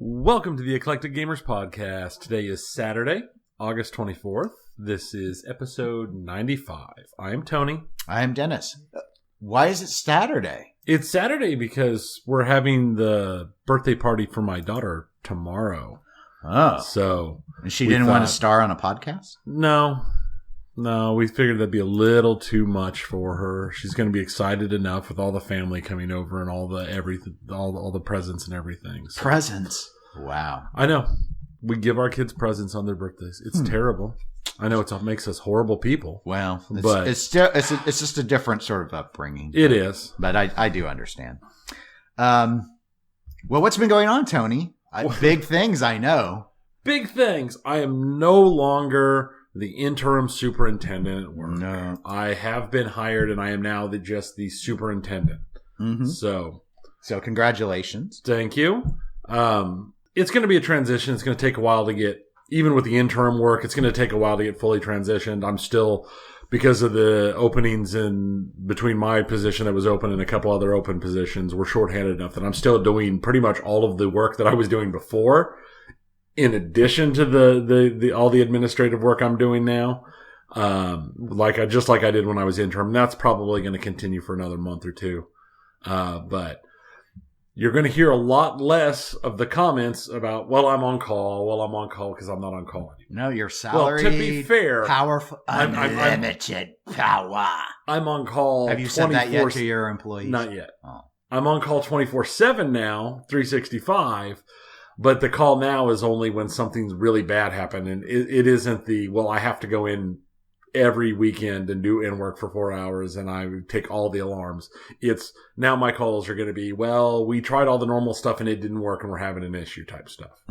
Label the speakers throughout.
Speaker 1: Welcome to the Eclectic Gamers Podcast. Today is Saturday, August 24th. This is episode 95. I am Tony.
Speaker 2: I am Dennis. Why is it Saturday?
Speaker 1: It's Saturday because we're having the birthday party for my daughter tomorrow.
Speaker 2: Oh.
Speaker 1: So
Speaker 2: And she didn't want to star on a podcast?
Speaker 1: No, we figured that'd be a little too much for her. She's going to be excited enough with all the family coming over and all the everything, all the presents and everything. So.
Speaker 2: Presents? Wow.
Speaker 1: I know. We give our kids presents on their birthdays. It's terrible. I know it makes us horrible people.
Speaker 2: Well,
Speaker 1: but
Speaker 2: it's just a different sort of upbringing.
Speaker 1: It is.
Speaker 2: But I do understand. Well, what's been going on, Tony? Big things, I know.
Speaker 1: Big things. I am no longer the interim superintendent at work.
Speaker 2: No.
Speaker 1: I have been hired, and I am now just the superintendent.
Speaker 2: Mm-hmm.
Speaker 1: So
Speaker 2: congratulations.
Speaker 1: Thank you. It's going to be a transition. It's going to take a while to get, even with the interim work, it's going to take a while to get fully transitioned. I'm still, because of the openings in between my position that was open and a couple other open positions, we're shorthanded enough that I'm still doing pretty much all of the work that I was doing before, in addition to the all the administrative work I'm doing now. Like I did when I was interim. That's probably going to continue for another month or two. But you're going to hear a lot less of the comments about, I'm on call because I'm not on call anymore.
Speaker 2: No, your salary.
Speaker 1: Well, to be fair,
Speaker 2: powerful, unlimited power.
Speaker 1: I'm on call.
Speaker 2: Have you said that yet to your employees?
Speaker 1: Not yet.
Speaker 2: Oh.
Speaker 1: I'm on call 24/7 now, 365. But the call now is only when something's really bad happened. And it isn't I have to go in every weekend and work for 4 hours and I take all the alarms. It's now my calls are going to be, we tried all the normal stuff and it didn't work and we're having an issue type stuff.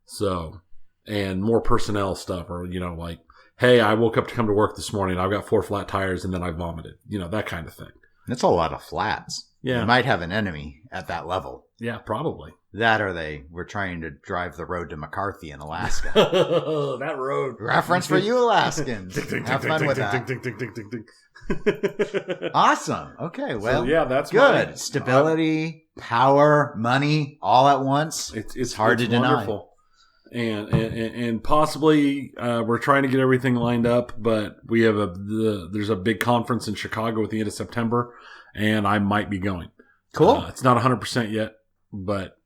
Speaker 1: So, and more personnel stuff or, like, hey, I woke up to come to work this morning. I've got 4 flat tires and then I vomited, that kind of thing.
Speaker 2: That's a lot of flats.
Speaker 1: Yeah.
Speaker 2: You might have an enemy at that level.
Speaker 1: Yeah, probably.
Speaker 2: That or they were trying to drive the road to McCarthy in Alaska.
Speaker 1: That road.
Speaker 2: Reference for you Alaskans. Have fun with that. Awesome. Okay, well,
Speaker 1: so, yeah, that's
Speaker 2: good. Stability, power, money, all at once.
Speaker 1: It's
Speaker 2: hard to deny.
Speaker 1: And possibly we're trying to get everything lined up, but we have there's a big conference in Chicago at the end of September, and I might be going.
Speaker 2: Cool.
Speaker 1: It's not 100% yet, but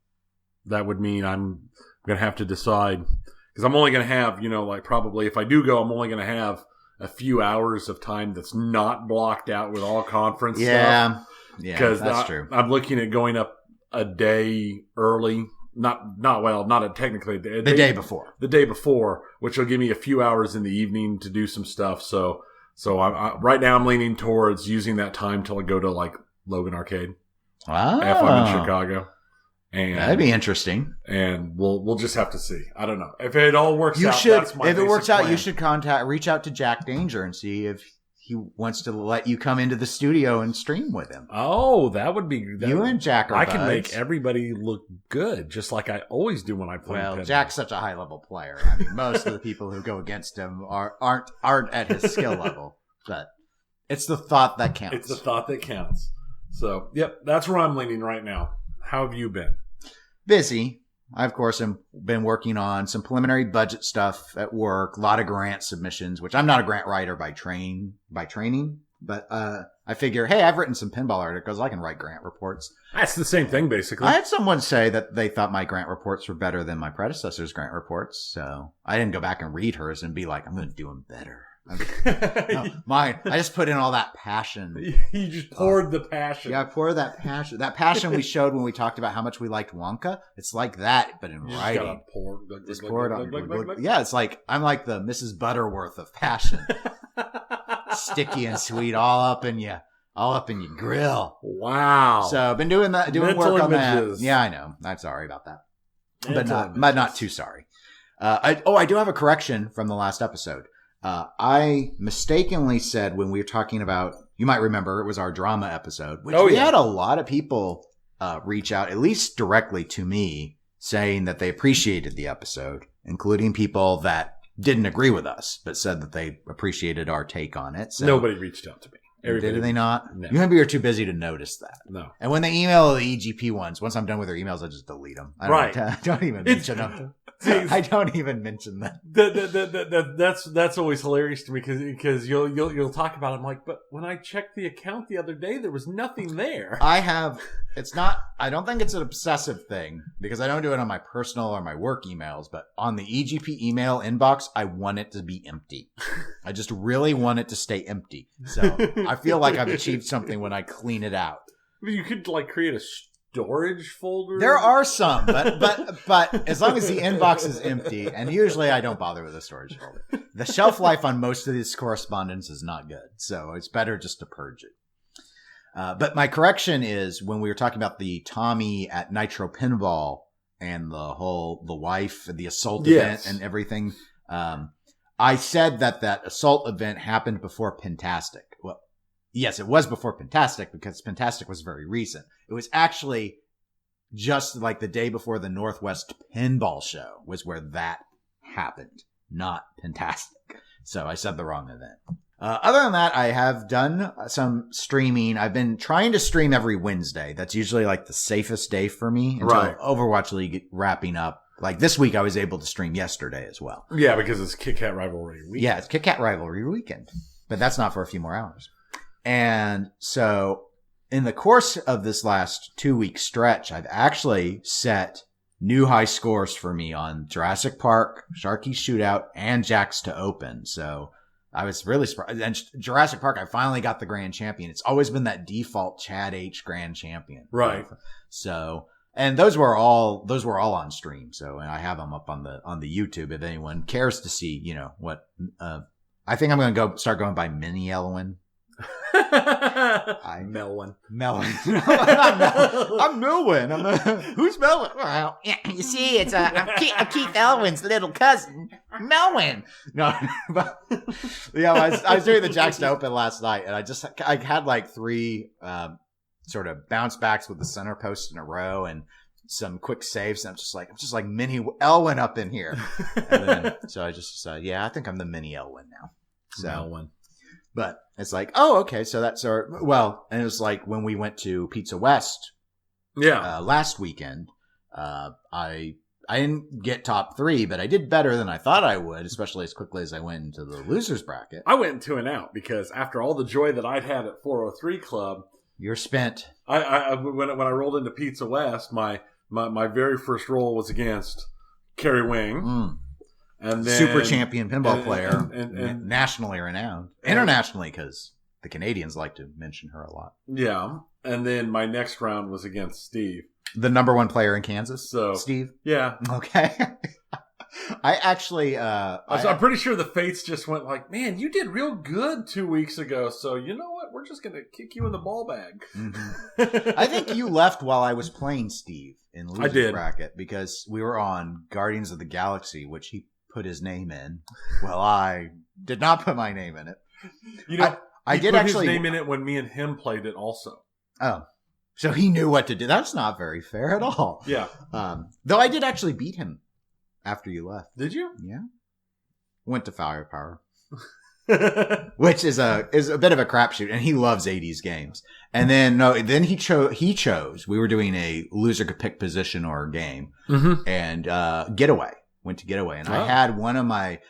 Speaker 1: that would mean I'm going to have to decide, because I'm only going to have, probably if I do go, I'm only going to have a few hours of time that's not blocked out with all conference stuff.
Speaker 2: Yeah,
Speaker 1: that's true. I'm looking at going up a day early. Technically the day before. The day before, which will give me a few hours in the evening to do some stuff. So right now I'm leaning towards using that time till I go to like Logan Arcade.
Speaker 2: Wow.
Speaker 1: If I'm in Chicago. And
Speaker 2: that'd be interesting.
Speaker 1: And we'll just have to see. I don't know. If it all works out, that's my
Speaker 2: if it works out,
Speaker 1: plan.
Speaker 2: you should reach out to Jack Danger and see if he wants to let you come into the studio and stream with him.
Speaker 1: Oh, that would be...
Speaker 2: and Jack are
Speaker 1: I
Speaker 2: buds.
Speaker 1: can make everybody look good, just like I always do when I play pinball.
Speaker 2: Jack's such a high-level player. I mean, most of the people who go against him aren't at his skill level. But it's the thought that counts.
Speaker 1: It's the thought that counts. So, yep, that's where I'm leaning right now. How have you been?
Speaker 2: Busy. I, of course, have been working on some preliminary budget stuff at work, a lot of grant submissions, which I'm not a grant writer by training, but I figure, hey, I've written some pinball articles. I can write grant reports.
Speaker 1: That's the same thing, basically.
Speaker 2: I had someone say that they thought my grant reports were better than my predecessor's grant reports, so I didn't go back and read hers and be like, I'm going to do them better. No, mine. I just put in all that passion.
Speaker 1: You just poured the passion.
Speaker 2: Yeah, I poured that passion. That passion we showed when we talked about how much we liked Wonka. It's like that, but in writing. Just pour it on. Yeah, it's like I'm like the Mrs. Butterworth of passion. Sticky and sweet, all up in your grill.
Speaker 1: Wow.
Speaker 2: So I've been doing
Speaker 1: Mental
Speaker 2: work on
Speaker 1: images.
Speaker 2: that. Yeah, I know. I'm sorry about that, but not too sorry. I do have a correction from the last episode. I mistakenly said when we were talking about, you might remember, it was our drama episode, which we had a lot of people reach out, at least directly to me, saying that they appreciated the episode, including people that didn't agree with us, but said that they appreciated our take on it. So,
Speaker 1: nobody reached out to me.
Speaker 2: Did they not?
Speaker 1: No.
Speaker 2: You maybe you're too busy to notice that.
Speaker 1: No.
Speaker 2: And when they email the EGP ones, once I'm done with their emails, I just delete them. I don't even mention them. I don't even mention them.
Speaker 1: That's always hilarious to me because you'll talk about it. I'm like, but when I checked the account the other day, there was nothing there.
Speaker 2: I don't think it's an obsessive thing because I don't do it on my personal or my work emails, but on the EGP email inbox, I want it to be empty. I just really want it to stay empty. So I feel like I've achieved something when I clean it out.
Speaker 1: You could create a storage folder.
Speaker 2: There are some, but as long as the inbox is empty, and usually I don't bother with a storage folder. The shelf life on most of this correspondence is not good, so it's better just to purge it. But my correction is when we were talking about the Tommy at Nitro Pinball and the wife, the assault event and everything. I said that assault event happened before Pentastic. Well, yes, it was before Pentastic because Pentastic was very recent. It was actually just like the day before the Northwest Pinball Show was where that happened, not Pentastic. So I said the wrong event. Other than that, I have done some streaming. I've been trying to stream every Wednesday. That's usually the safest day for me until Overwatch League wrapping up. Like this week, I was able to stream yesterday as well.
Speaker 1: Yeah, because it's Kit Kat Rivalry Weekend.
Speaker 2: Yeah, it's Kit Kat Rivalry Weekend. But that's not for a few more hours. And so in the course of this last 2-week stretch, I've actually set new high scores for me on Jurassic Park, Sharky's Shootout, and Jack's to Open. So I was really surprised. And Jurassic Park, I finally got the grand champion. It's always been that default Chad H grand champion.
Speaker 1: Right.
Speaker 2: So, and those were all on stream. So, and I have them up on the YouTube if anyone cares to see, what, I think I'm going to start going by Mini Elwin.
Speaker 1: Melwin.
Speaker 2: I'm Melwin. Who's Melwin? Well, you see, I'm Keith Elwin's little cousin, Melwin. No, but yeah, I was doing the Jack's to Open last night, and I had 3 sort of bounce backs with the center post in a row, and some quick saves. And I'm just like Mini Elwin up in here. And then, so I just decided, I think I'm the Mini Elwin now. So.
Speaker 1: Melwin.
Speaker 2: But it's okay, so that's and it was when we went to Pizza West last weekend, I didn't get top 3, but I did better than I thought I would, especially as quickly as I went into the loser's bracket.
Speaker 1: I went 2 and out because after all the joy that I'd had at 403 Club,
Speaker 2: you're spent.
Speaker 1: When I rolled into Pizza West, my very first roll was against Kerry Wing. And then,
Speaker 2: super champion pinball player, and nationally renowned, internationally, because the Canadians like to mention her a lot. Yeah,
Speaker 1: and then my next round was against Steve,
Speaker 2: the number 1 player in Kansas. So Steve,
Speaker 1: yeah,
Speaker 2: okay. I actually,
Speaker 1: I'm pretty sure the fates just went man, you did real good 2 weeks ago, so you know what? We're just gonna kick you in the ball bag.
Speaker 2: Mm-hmm. I think you left while I was playing Steve in loser's bracket because we were on Guardians of the Galaxy, which he put his name in. Well, I did not put my name in it.
Speaker 1: I did put his name in it when me and him played it also.
Speaker 2: Oh, so he knew what to do. That's not very fair at all.
Speaker 1: Yeah.
Speaker 2: Though I did actually beat him after you left.
Speaker 1: Did you?
Speaker 2: Yeah. Went to Firepower, which is a bit of a crapshoot, and he loves 80s games. And then he chose. We were doing a loser could pick position or game, and Getaway. Went to Getaway, and I had one of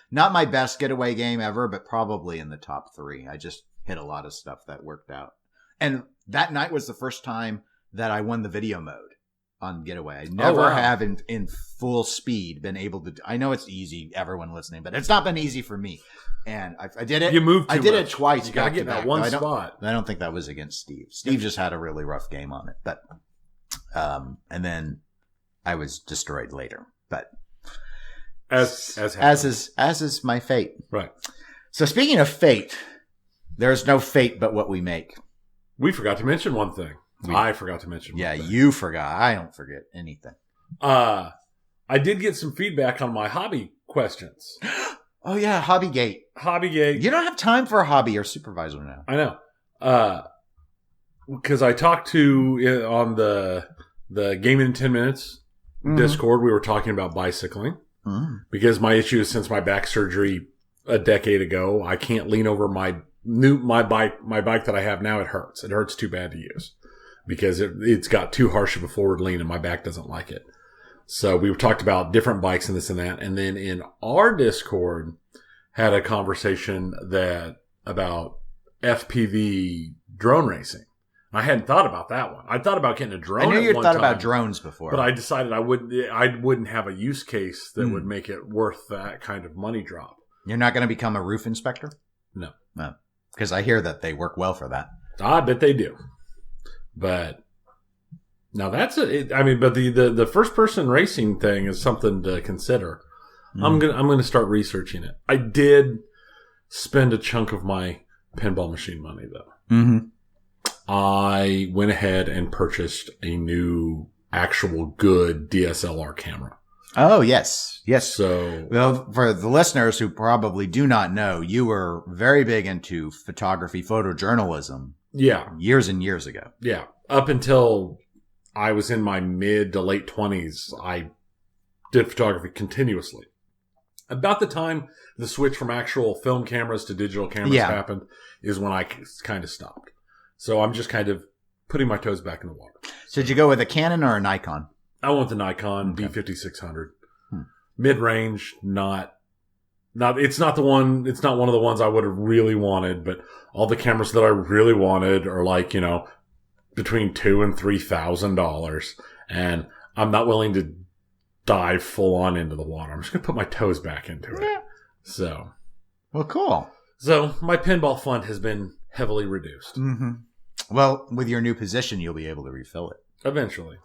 Speaker 2: not my best Getaway game ever, but probably in the top 3. I just hit a lot of stuff that worked out. And that night was the first time that I won the video mode on Getaway. I never have in full speed been able to. I know it's easy, everyone listening, but it's not been easy for me. And I did it.
Speaker 1: You moved too
Speaker 2: I did
Speaker 1: much.
Speaker 2: It twice.
Speaker 1: You got to get in that one spot.
Speaker 2: I don't think that was against Steve. Steve just had a really rough game on it. But, and then I was destroyed later. But. As is my fate.
Speaker 1: Right.
Speaker 2: So speaking of fate, there's no fate but what we make.
Speaker 1: We forgot to mention one thing. I forgot to mention one thing.
Speaker 2: Yeah, you forgot. I don't forget anything.
Speaker 1: I did get some feedback on my hobby questions.
Speaker 2: Oh yeah, Hobbygate. You don't have time for a hobby or supervisor now.
Speaker 1: I know. Because I talked to on the Gaming in 10 Minutes Discord, we were talking about bicycling. Because my issue is since my back surgery a decade ago, I can't lean over my my bike that I have now, it hurts. It hurts too bad to use because it's got too harsh of a forward lean and my back doesn't like it. So we talked about different bikes and this and that. And then in our Discord had a conversation about FPV drone racing. I hadn't thought about that one. I thought about getting a drone.
Speaker 2: I knew you'd thought
Speaker 1: time,
Speaker 2: about drones before,
Speaker 1: but I decided I wouldn't have a use case that would make it worth that kind of money drop.
Speaker 2: You're not going to become a roof inspector?
Speaker 1: No.
Speaker 2: Because I hear that they work well for that.
Speaker 1: I bet they do. But now but the first person racing thing is something to consider. I'm gonna start researching it. I did spend a chunk of my pinball machine money though.
Speaker 2: Mm-hmm.
Speaker 1: I went ahead and purchased a new actual good DSLR camera.
Speaker 2: Oh, yes. Yes.
Speaker 1: So,
Speaker 2: well, for the listeners who probably do not know, you were very big into photography, photojournalism.
Speaker 1: Yeah.
Speaker 2: Years and years ago.
Speaker 1: Yeah. Up until I was in my mid to late 20s, I did photography continuously. About the time the switch from actual film cameras to digital cameras happened is when I kind of stopped. So I'm just kind of putting my toes back in the water.
Speaker 2: So did you go with a Canon or a Nikon?
Speaker 1: I went the Nikon B5600. Mid-range, it's not one of the ones I would have really wanted, but all the cameras that I really wanted are like, between $2,000 and $3,000. And I'm not willing to dive full on into the water. I'm just going to put my toes back into it. Yeah. So.
Speaker 2: Well, cool.
Speaker 1: So my pinball fund has been heavily reduced.
Speaker 2: Mm-hmm. Well, with your new position, you'll be able to refill it.
Speaker 1: Eventually.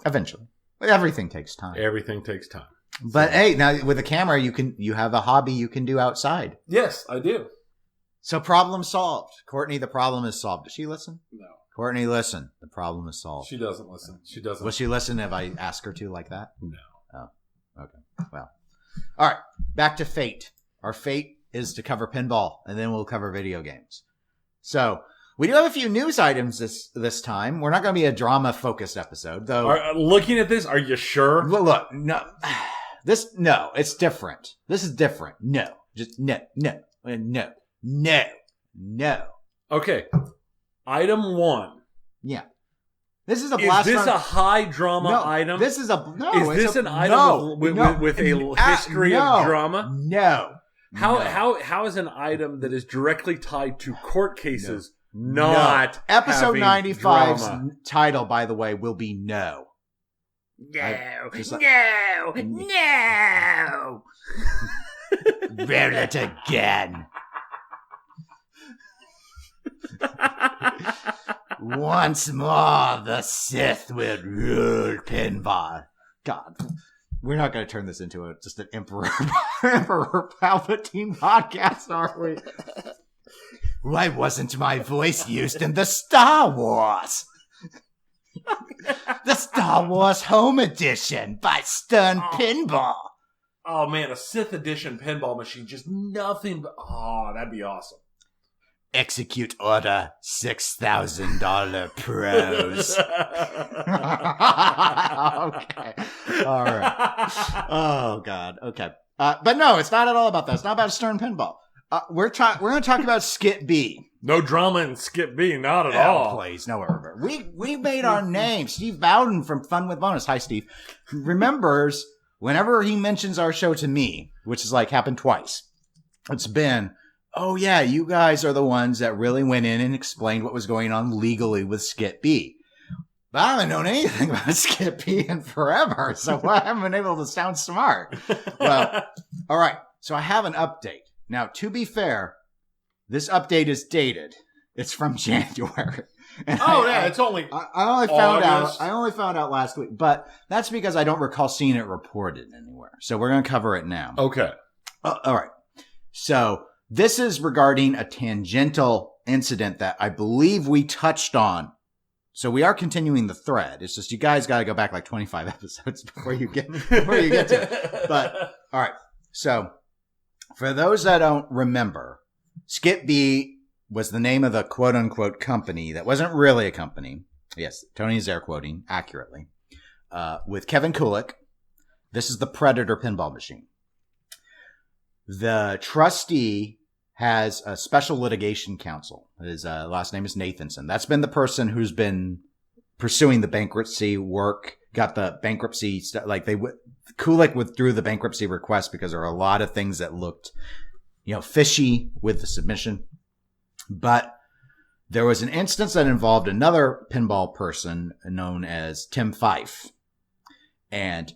Speaker 2: But everything takes time. But hey, now with a camera, you have a hobby you can do outside.
Speaker 1: Yes, I do.
Speaker 2: So problem solved. Courtney, the problem is solved. Does she listen?
Speaker 1: No.
Speaker 2: Courtney, listen. The problem is solved.
Speaker 1: She doesn't listen. She doesn't.
Speaker 2: Will she listen if I ask her to like that?
Speaker 1: No.
Speaker 2: Oh, okay. Well, all right. Back to fate. Our fate is to cover pinball, and then we'll cover video games. So we do have a few news items this time. We're not going to be a drama-focused episode, though.
Speaker 1: Looking at this, are you sure?
Speaker 2: Look, no. It's different. This is different. No. Just no.
Speaker 1: Okay. Item 1.
Speaker 2: Yeah. This is a blast.
Speaker 1: Is this a high drama item?
Speaker 2: This is an
Speaker 1: item with a history of drama?
Speaker 2: No.
Speaker 1: How is an item that is directly tied to court cases not
Speaker 2: episode 95's
Speaker 1: drama?
Speaker 2: Title, by the way, will be no.
Speaker 3: No.
Speaker 2: Roll it again. Once more, the Sith will rule pinball. God, we're not going to turn this into just an Emperor Palpatine podcast, are we? Why wasn't my voice used in the Star Wars? The Star Wars Home Edition by Stern Pinball.
Speaker 1: Oh man, a Sith Edition pinball machine, just nothing but... Oh, that'd be awesome.
Speaker 2: Execute order $6,000 pros. Okay. All right. Oh, God. Okay. But no, it's not at all about that. It's not about Stern Pinball. We're going to talk about Skit-B.
Speaker 1: No drama in Skit-B, not at all.
Speaker 2: Please, no. We made our name. Steve Bowden from Fun with Bonus. Hi, Steve. Remembers whenever he mentions our show to me, which is like happened twice, it's been... Oh, yeah, you guys are the ones that really went in and explained what was going on legally with Skit-B. But I haven't known anything about Skit-B in forever, so I haven't been able to sound smart. Well, all right, so I have an update. Now, to be fair, this update is dated. It's from January. And
Speaker 1: it's only
Speaker 2: I only found out last week, but that's because I don't recall seeing it reported anywhere. So we're going to cover it now.
Speaker 1: Okay.
Speaker 2: All right. So... this is regarding a tangential incident that I believe we touched on. So we are continuing the thread. It's just you guys got to go back like 25 episodes before you get to it. But all right. So for those that don't remember, Skit-B was the name of the quote unquote company that wasn't really a company. Yes, Tony is air quoting accurately. With Kevin Kulik. This is the Predator pinball machine. The trustee has a special litigation counsel. His last name is Nathanson. That's been the person who's been pursuing the bankruptcy work, got the bankruptcy stuff. Like Kulik withdrew the bankruptcy request because there are a lot of things that looked, fishy with the submission. But there was an instance that involved another pinball person known as Tim Fife. And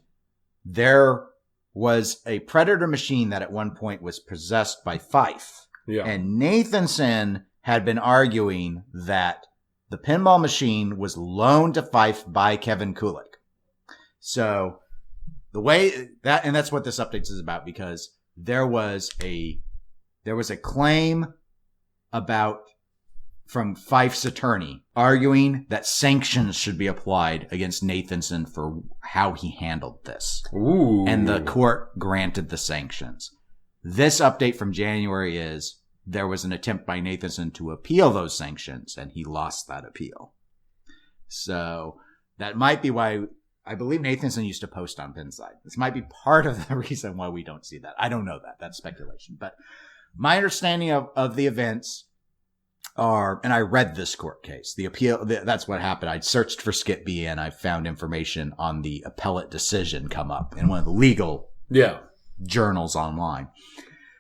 Speaker 2: there was a Predator machine that at one point was possessed by Fife.
Speaker 1: Yeah.
Speaker 2: And Nathanson had been arguing that the pinball machine was loaned to Fife by Kevin Kulik. So the way that, and that's what this update is about, because there was a claim from Fife's attorney arguing that sanctions should be applied against Nathanson for how he handled this.
Speaker 1: Ooh.
Speaker 2: And the court granted the sanctions. This update from January is there was an attempt by Nathanson to appeal those sanctions, and he lost that appeal. So that might be why I believe Nathanson used to post on Pinside. This might be part of the reason why we don't see that. I don't know that. That's speculation. But my understanding of the events are, and I read this court case, the appeal, that's what happened. I searched for Skit-B and I found information on the appellate decision come up in one of the legal journals online.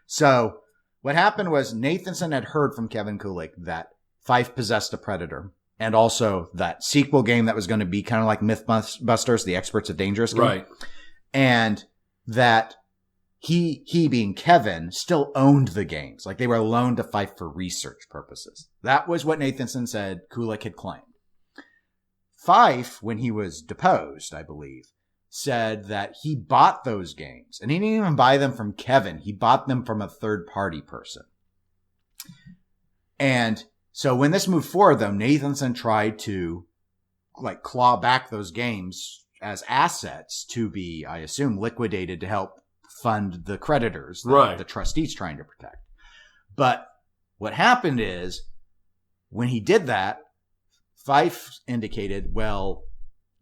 Speaker 2: So what happened was Nathanson had heard from Kevin Kulik that Fife possessed a Predator, and also that sequel game that was going to be kind of like Mythbusters, the Experts of Dangerous game.
Speaker 1: Right.
Speaker 2: And that he being Kevin, still owned the games. Like they were loaned to Fife for research purposes. That was what Nathanson said Kulik had claimed. Fife, when he was deposed, I believe, said that he bought those games. And he didn't even buy them from Kevin. He bought them from a third-party person. And so when this moved forward, though, Nathanson tried to claw back those games as assets to be, I assume, liquidated to help fund the creditors that the trustee's trying to protect. But what happened is when he did that, Fife indicated, well,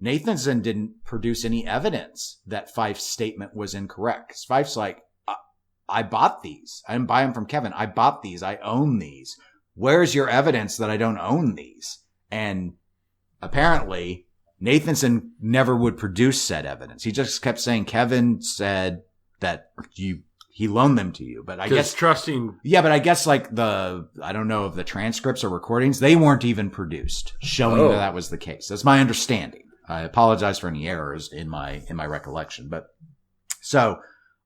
Speaker 2: Nathanson didn't produce any evidence that Fife's statement was incorrect. Because Fife's like, I bought these. I didn't buy them from Kevin. I bought these. I own these. Where's your evidence that I don't own these? And apparently Nathanson never would produce said evidence. He just kept saying Kevin said that he loaned them to you. But I guess
Speaker 1: trusting.
Speaker 2: Yeah, but I guess I don't know of the transcripts or recordings, they weren't even produced showing that was the case. That's my understanding. I apologize for any errors in my recollection. But so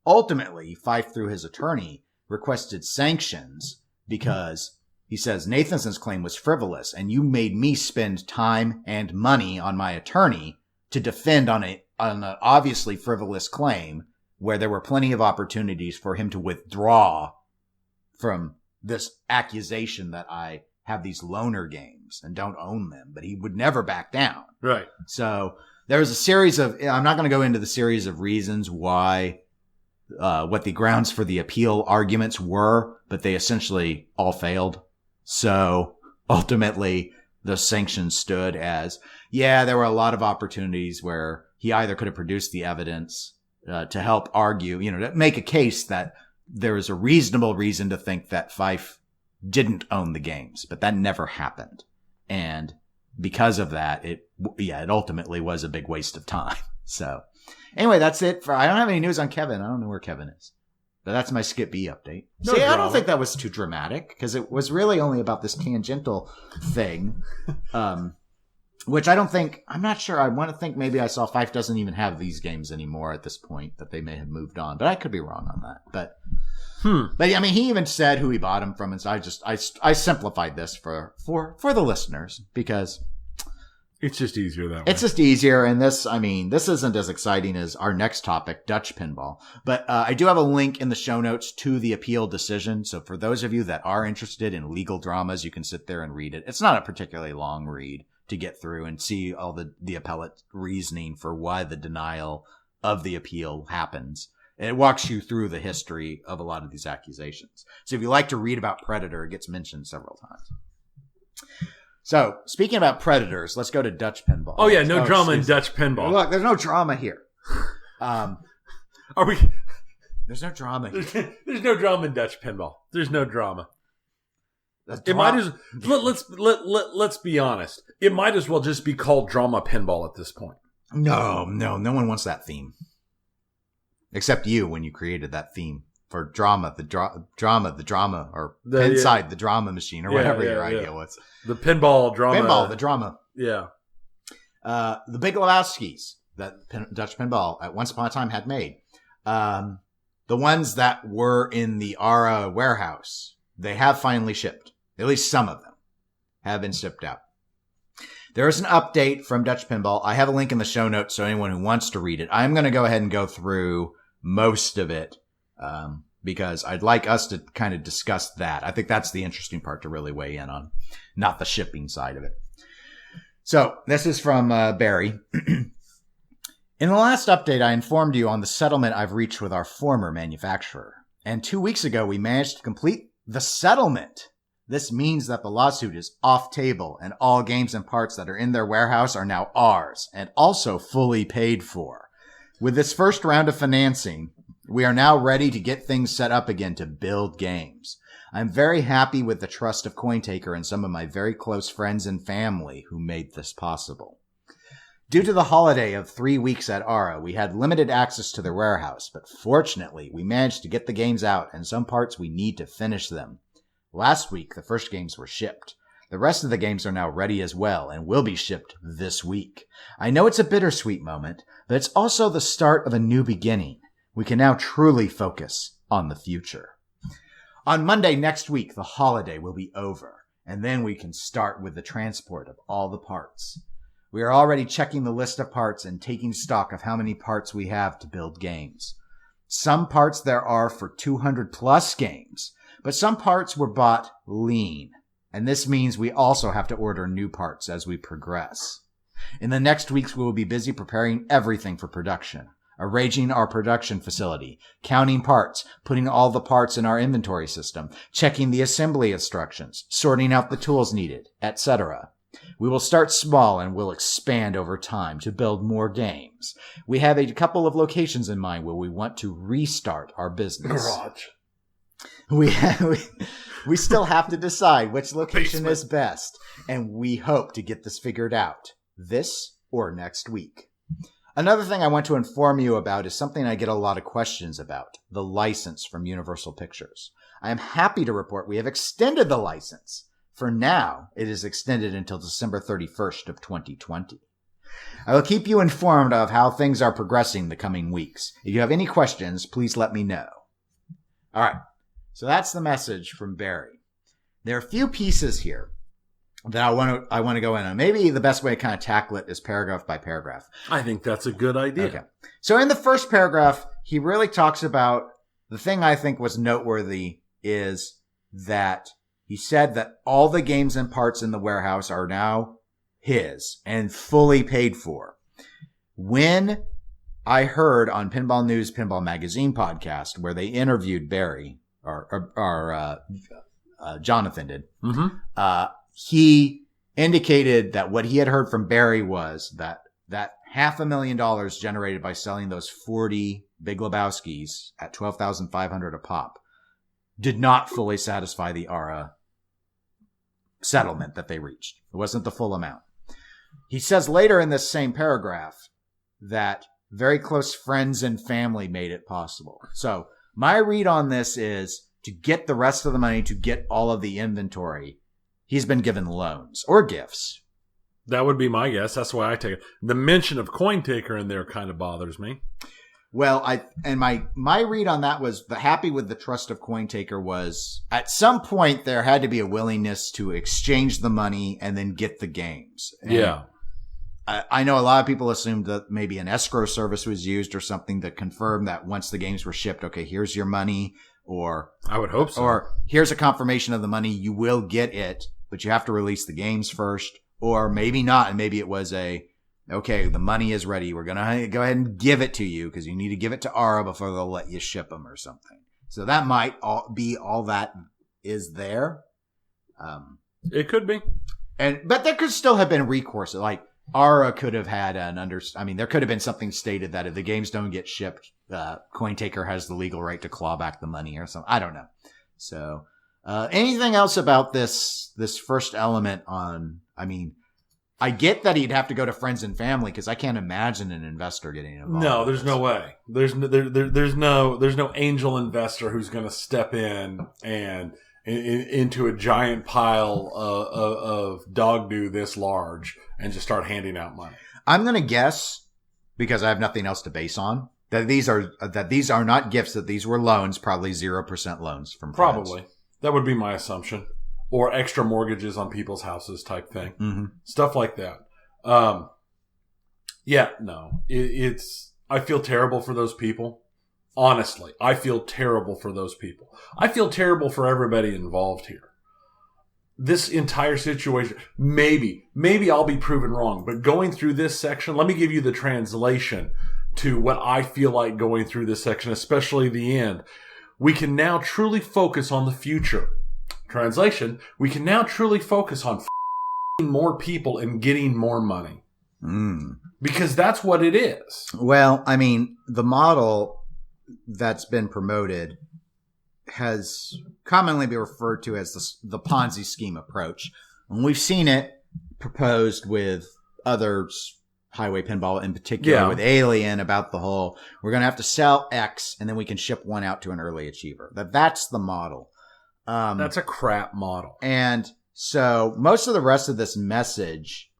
Speaker 2: ultimately, Fife, through his attorney, requested sanctions because he says Nathanson's claim was frivolous and you made me spend time and money on my attorney to defend on an obviously frivolous claim where there were plenty of opportunities for him to withdraw from this accusation that I have these loaner games and don't own them, but he would never back down.
Speaker 1: Right.
Speaker 2: So there was a series of, I'm not going to go into the series of reasons why, what the grounds for the appeal arguments were, but they essentially all failed. So ultimately the sanctions stood as, there were a lot of opportunities where he either could have produced the evidence to help argue, to make a case that there is a reasonable reason to think that Fife didn't own the games, but that never happened. And because of that, it ultimately was a big waste of time. So anyway, that's it I don't have any news on Kevin. I don't know where Kevin is, but that's my Skit-B update. I don't think that was too dramatic because it was really only about this tangential thing. Which I'm not sure. I want to think maybe I saw Fife doesn't even have these games anymore at this point, that they may have moved on, but I could be wrong on that. But I mean, he even said who he bought them from. And so I simplified this for the listeners because
Speaker 1: it's just easier that way.
Speaker 2: It's just easier. And this isn't as exciting as our next topic, Dutch Pinball, but I do have a link in the show notes to the appeal decision. So for those of you that are interested in legal dramas, you can sit there and read it. It's not a particularly long read to get through and see all the appellate reasoning for why the denial of the appeal happens. And it walks you through the history of a lot of these accusations. So if you like to read about Predator, it gets mentioned several times. So speaking about Predators, let's go to Dutch Pinball.
Speaker 1: Oh yeah, no drama in Dutch Pinball.
Speaker 2: Look, there's no drama here.
Speaker 1: Are we?
Speaker 2: There's no drama here.
Speaker 1: There's no drama in Dutch Pinball. There's no drama.
Speaker 2: It might as
Speaker 1: let's be honest. It might as well just be called Drama Pinball at this point.
Speaker 2: No one wants that theme. Except you when you created that theme for drama, the drama, or inside the drama machine, or whatever your idea was.
Speaker 1: The pinball drama.
Speaker 2: Pinball, the drama.
Speaker 1: Yeah.
Speaker 2: The Big Lebowskis that Dutch Pinball at once upon a time had made. The ones that were in the ARA warehouse, they have finally shipped. At least some of them have been shipped out. There is an update from Dutch Pinball. I have a link in the show notes, so anyone who wants to read it. I'm going to go ahead and go through most of it, because I'd like us to kind of discuss that. I think that's the interesting part to really weigh in on, not the shipping side of it. So this is from Barry. In the last update, I informed you on the settlement I've reached with our former manufacturer. And 2 weeks ago, we managed to complete the settlement. This means that the lawsuit is off table and all games and parts that are in their warehouse are now ours and also fully paid for. With this first round of financing, we are now ready to get things set up again to build games. I'm very happy with the trust of CoinTaker and some of my very close friends and family who made this possible. Due to the holiday of 3 weeks at ARA, we had limited access to their warehouse, but fortunately, we managed to get the games out and some parts we need to finish them. Last week, the first games were shipped. The rest of the games are now ready as well and will be shipped this week. I know it's a bittersweet moment, but it's also the start of a new beginning. We can now truly focus on the future. On Monday next week, the holiday will be over, and then we can start with the transport of all the parts. We are already checking the list of parts and taking stock of how many parts we have to build games. Some parts there are for 200 plus games, but some parts were bought lean, and this means we also have to order new parts as we progress. In the next weeks, we will be busy preparing everything for production, arranging our production facility, counting parts, putting all the parts in our inventory system, checking the assembly instructions, sorting out the tools needed, etc. We will start small and will expand over time to build more games. We have a couple of locations in mind where we want to restart our business.
Speaker 1: Garage.
Speaker 2: We still have to decide which location is best, and we hope to get this figured out this or next week. Another thing I want to inform you about is something I get a lot of questions about, the license from Universal Pictures. I am happy to report we have extended the license. For now, it is extended until December 31st of 2020. I will keep you informed of how things are progressing the coming weeks. If you have any questions, please let me know. All right. So that's the message from Barry. There are a few pieces here that I want to go in on. Maybe the best way to kind of tackle it is paragraph by paragraph.
Speaker 1: I think that's a good idea.
Speaker 2: Okay. So in the first paragraph, he really talks about the thing I think was noteworthy is that he said that all the games and parts in the warehouse are now his and fully paid for. When I heard on Pinball News, Pinball Magazine podcast, where they interviewed Barry, or Jonathan did, he indicated that what he had heard from Barry was that $500,000 generated by selling those 40 Big Lebowskis at $12,500 a pop did not fully satisfy the ARA settlement that they reached. It wasn't the full amount. He says later in this same paragraph that very close friends and family made it possible. So my read on this is to get the rest of the money, to get all of the inventory, he's been given loans or gifts.
Speaker 1: That would be my guess. That's why I take it. The mention of CoinTaker in there kind of bothers me.
Speaker 2: Well, my read on that was happy with the trust of CoinTaker was at some point there had to be a willingness to exchange the money and then get the games. And
Speaker 1: yeah.
Speaker 2: I know a lot of people assumed that maybe an escrow service was used or something to confirm that once the games were shipped, okay, here's your money, or
Speaker 1: I would hope so.
Speaker 2: Or here's a confirmation of the money, you will get it, but you have to release the games first, or maybe not, and maybe it was okay, the money is ready, we're going to go ahead and give it to you because you need to give it to ARA before they'll let you ship them or something. So that might be all that is there.
Speaker 1: It could be.
Speaker 2: But there could still have been recourse, like Ara could have had there could have been something stated that if the games don't get shipped, CoinTaker has the legal right to claw back the money or something. I don't know. So, anything else about this first element I get that he'd have to go to friends and family because I can't imagine an investor getting involved.
Speaker 1: No, there's no way. There's no angel investor who's going to step in and into a giant pile of dog do this large and just start handing out money.
Speaker 2: I'm going to guess, because I have nothing else to base on, that these are not gifts, that these were loans, probably 0% loans from friends. Probably.
Speaker 1: That would be my assumption. Or extra mortgages on people's houses type thing.
Speaker 2: Mm-hmm.
Speaker 1: Stuff like that. I feel terrible for those people. Honestly, I feel terrible for those people. I feel terrible for everybody involved here. This entire situation, maybe I'll be proven wrong, but going through this section, let me give you the translation to what I feel like going through this section, especially the end. We can now truly focus on the future. Translation, we can now truly focus on more people and getting more money. Because that's what it is.
Speaker 2: Well, the model that's been promoted has commonly been referred to as the Ponzi scheme approach. And we've seen it proposed with others, Highway Pinball in particular, with Alien, about the whole, we're going to have to sell X and then we can ship one out to an early achiever. That's the model.
Speaker 1: That's a crap model.
Speaker 2: And so most of the rest of this message,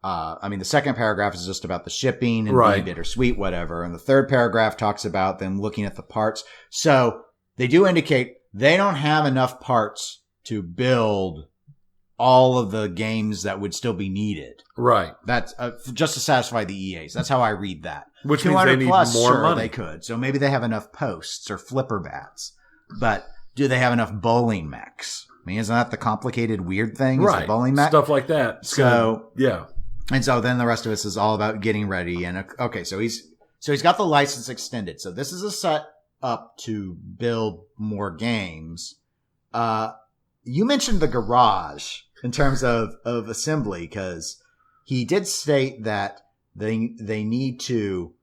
Speaker 2: the second paragraph is just about the shipping and being bittersweet, whatever. And the third paragraph talks about them looking at the parts. So they do indicate they don't have enough parts to build all of the games that would still be needed.
Speaker 1: Right.
Speaker 2: That's just to satisfy the EAs. That's how I read that.
Speaker 1: Which means they need
Speaker 2: plus,
Speaker 1: more money.
Speaker 2: They could. So maybe they have enough posts or flipper bats. But do they have enough bowling mechs? Isn't that the complicated, weird thing?
Speaker 1: Right.
Speaker 2: The bowling mech?
Speaker 1: Stuff like that.
Speaker 2: Yeah. And so then the rest of this is all about getting ready. And okay, so he's got the license extended. So this is a set up to build more games. You mentioned the garage in terms of assembly, because he did state that they need to,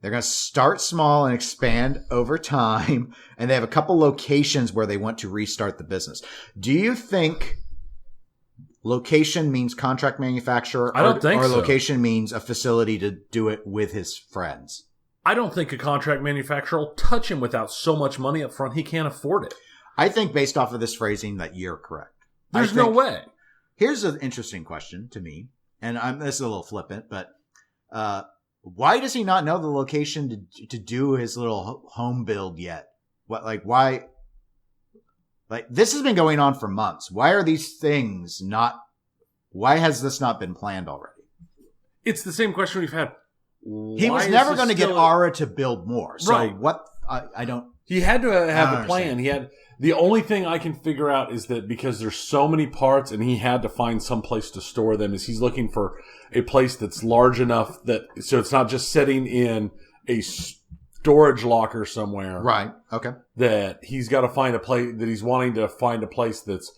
Speaker 2: they're going to start small and expand over time. And they have a couple locations where they want to restart the business. Do you think location means contract manufacturer?
Speaker 1: I don't think
Speaker 2: so. Or
Speaker 1: so.
Speaker 2: Location means a facility to do it with his friends?
Speaker 1: I don't think a contract manufacturer will touch him without so much money up front. He can't afford it.
Speaker 2: I think based off of this phrasing that you're correct.
Speaker 1: There's no way.
Speaker 2: Here's an interesting question to me. And this is a little flippant, but why does he not know the location to do his little home build yet? Why? This has been going on for months. Why are these things not? Why has this not been planned already?
Speaker 1: It's the same question we've had.
Speaker 2: He was never going to get Ara to build more. So
Speaker 1: right.
Speaker 2: What? I don't.
Speaker 1: He had to have a plan. He had. The only thing I can figure out is that because there's so many parts and he had to find some place to store them, is he's looking for a place that's large enough so it's not just sitting in a storage locker somewhere.
Speaker 2: Right. Okay.
Speaker 1: That he's got to find a place, that he's wanting to find a place that's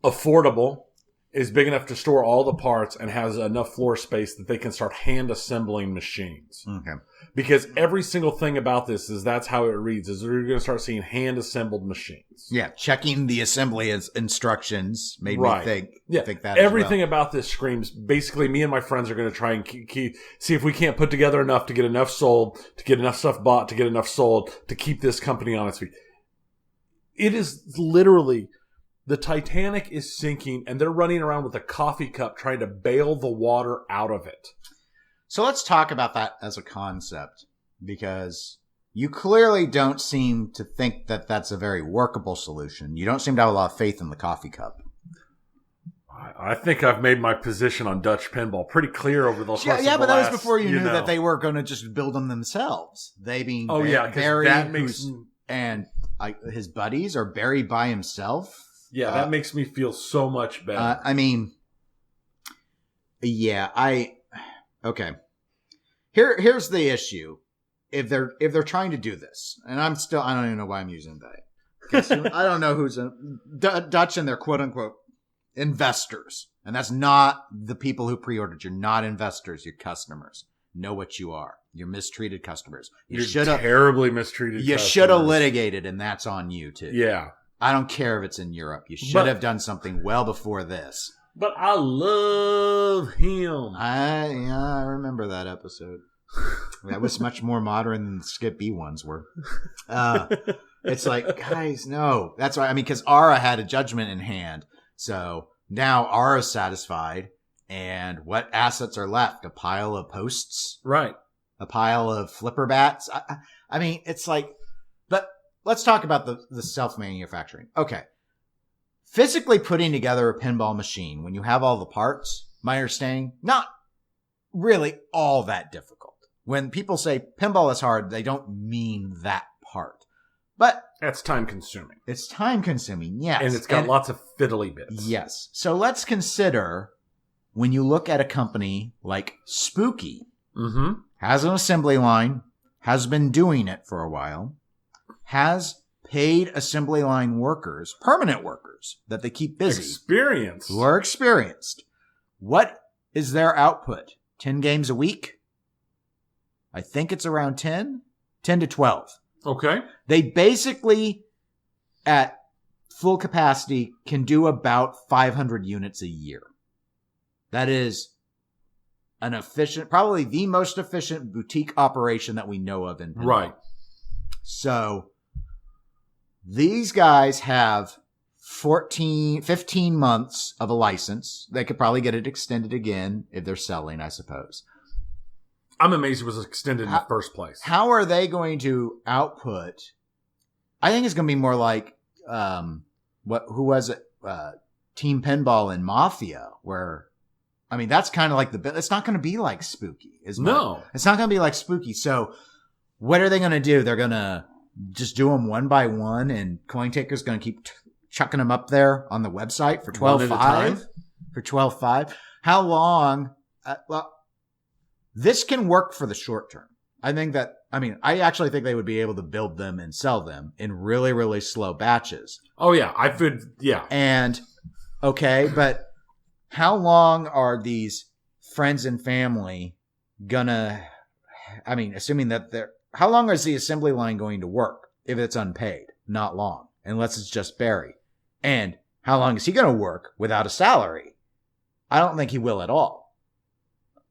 Speaker 1: affordable, is big enough to store all the parts, and has enough floor space that they can start hand assembling machines.
Speaker 2: Okay.
Speaker 1: Because every single thing about this is that's how it reads, is we're going to start seeing hand assembled machines.
Speaker 2: Yeah. Checking the assembly instructions made me think that
Speaker 1: everything about this screams, basically me and my friends are going to try and see if we can't put together enough to get enough sold, to get enough stuff bought, to get enough sold, to keep this company on its feet. It is literally, the Titanic is sinking and they're running around with a coffee cup trying to bail the water out of it.
Speaker 2: So let's talk about that as a concept, because you clearly don't seem to think that that's a very workable solution. You don't seem to have a lot of faith in the coffee cup.
Speaker 1: I think I've made my position on Dutch Pinball pretty clear over the course of the
Speaker 2: but that
Speaker 1: last,
Speaker 2: was before you knew that they were going to just build them themselves. They being Barry, and his buddies, or Barry by himself.
Speaker 1: Yeah, that makes me feel so much better.
Speaker 2: Okay. Here's the issue. If they're trying to do this, and I don't even know why I'm using that. I don't know who's Dutch and their quote unquote investors. And that's not the people who pre-ordered. You're not investors. You're customers. Know what you are. You're mistreated customers.
Speaker 1: You're terribly mistreated
Speaker 2: You should have litigated, and that's on you, too.
Speaker 1: Yeah.
Speaker 2: I don't care if it's in Europe. You should have done something well before this.
Speaker 1: But I love him.
Speaker 2: I remember that episode. That was much more modern than the Skit-B ones were. It's like, guys, no. That's why, because Ara had a judgment in hand. So now Ara's satisfied. And what assets are left? A pile of posts?
Speaker 1: Right.
Speaker 2: A pile of flipper bats? It's like, but let's talk about the self-manufacturing. Okay. Physically putting together a pinball machine when you have all the parts, my understanding, not really all that difficult. When people say pinball is hard, they don't mean that part. But
Speaker 1: that's time consuming.
Speaker 2: It's time consuming, yes.
Speaker 1: And it's got lots of fiddly bits.
Speaker 2: Yes. So let's consider when you look at a company like Spooky, has an assembly line, has been doing it for a while, has paid assembly line workers, permanent workers, that they keep busy. Who are experienced. What is their output? 10 games a week? I think it's around 10 to 12.
Speaker 1: Okay.
Speaker 2: They basically, at full capacity, can do about 500 units a year. That is an efficient, probably the most efficient boutique operation that we know of in pinball.
Speaker 1: Right.
Speaker 2: So these guys have 15 months of a license. They could probably get it extended again if they're selling, I suppose.
Speaker 1: I'm amazed it was extended in the first place.
Speaker 2: How are they going to output? I think it's going to be more like, who was it? Team Pinball and Mafia, where, that's kind of like it's not going to be like Spooky.
Speaker 1: No.
Speaker 2: It's not going to be like Spooky. So what are they going to do? They're going to just do them one by one, and CoinTaker's going to keep chucking them up there on the website for 12.5. For 12.5. How long? This can work for the short term. I actually think they would be able to build them and sell them in really, really slow batches.
Speaker 1: Oh, yeah. Yeah.
Speaker 2: And, okay, but how long are these friends and family gonna, assuming that how long is the assembly line going to work if it's unpaid? Not long, unless it's just Barry. And how long is he going to work without a salary? I don't think he will at all.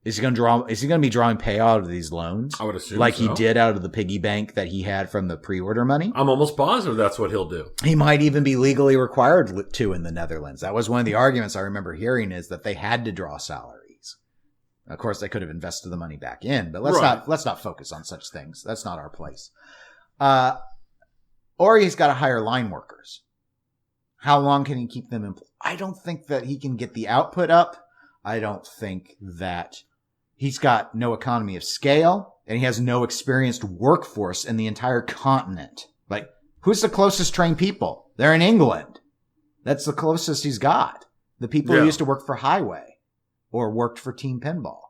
Speaker 2: Is he going to be drawing payout out of these loans?
Speaker 1: I would assume
Speaker 2: like
Speaker 1: so.
Speaker 2: He did out of the piggy bank that he had from the pre-order money?
Speaker 1: I'm almost positive that's what he'll do.
Speaker 2: He might even be legally required to in the Netherlands. That was one of the arguments I remember hearing, is that they had to draw salaries. Of course, they could have invested the money back in, but let's not focus on such things. That's not our place. Or he's got to hire line workers. How long can he keep them employed? I don't think that he can get the output up. I don't think that he's got no economy of scale, and he has no experienced workforce in the entire continent. Like, who's the closest trained people? They're in England. That's the closest he's got. The people who used to work for Highway or worked for Team Pinball.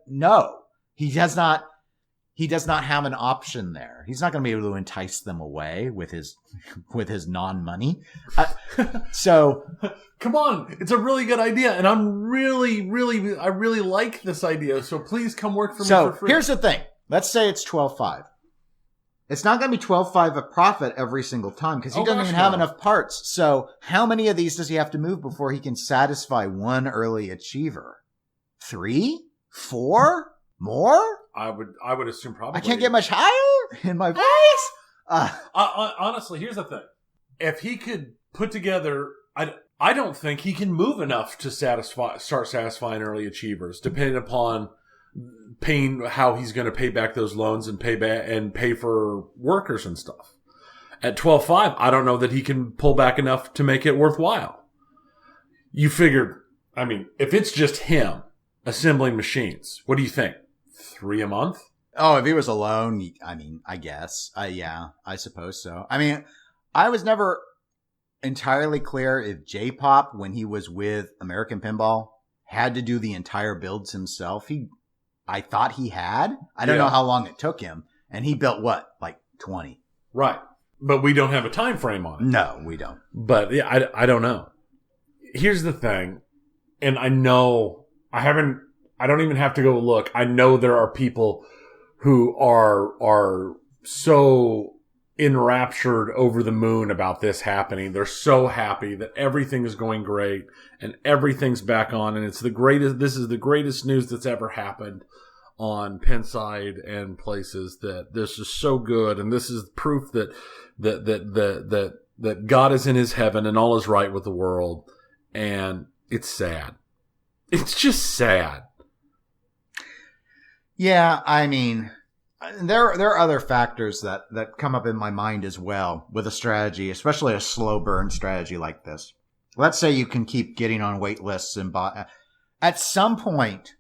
Speaker 2: No, he does not have an option there. He's not going to be able to entice them away with his non-money. So
Speaker 1: come on, it's a really good idea, and I really like this idea. So please come work for me for free.
Speaker 2: So here's the thing. Let's say it's 12.5. It's not going to be 12.5 of profit every single time, because he doesn't even have enough parts. So how many of these does he have to move before he can satisfy one early achiever? 3? 4? More?
Speaker 1: I would assume probably.
Speaker 2: I can't get much higher in my voice.
Speaker 1: Honestly, here's the thing. If he could put together, I don't think he can move enough to start satisfying early achievers, depending upon how he's going to pay back those loans and pay for workers and stuff. At 12.5, I don't know that he can pull back enough to make it worthwhile. You figured, if it's just him assembling machines, what do you think? 3 a month?
Speaker 2: Oh, if he was alone, I guess. Yeah, I suppose so. I was never entirely clear if J-Pop, when he was with American Pinball, had to do the entire builds himself. I thought he had. I don't know how long it took him. And he built what? Like 20.
Speaker 1: Right. But we don't have a time frame on it.
Speaker 2: No, we don't.
Speaker 1: But yeah, I don't know. here's the thing, and I know I don't even have to go look. I know there are people who are so enraptured over the moon about this happening. They're so happy that everything is going great and everything's back on, and this is the greatest news that's ever happened on Pinside and places, that this is so good, and this is proof that God is in his heaven and all is right with the world. And it's sad. It's just sad.
Speaker 2: Yeah, I mean, there are other factors that come up in my mind as well with a strategy, especially a slow burn strategy like this. Let's say you can keep getting on wait lists and at some point,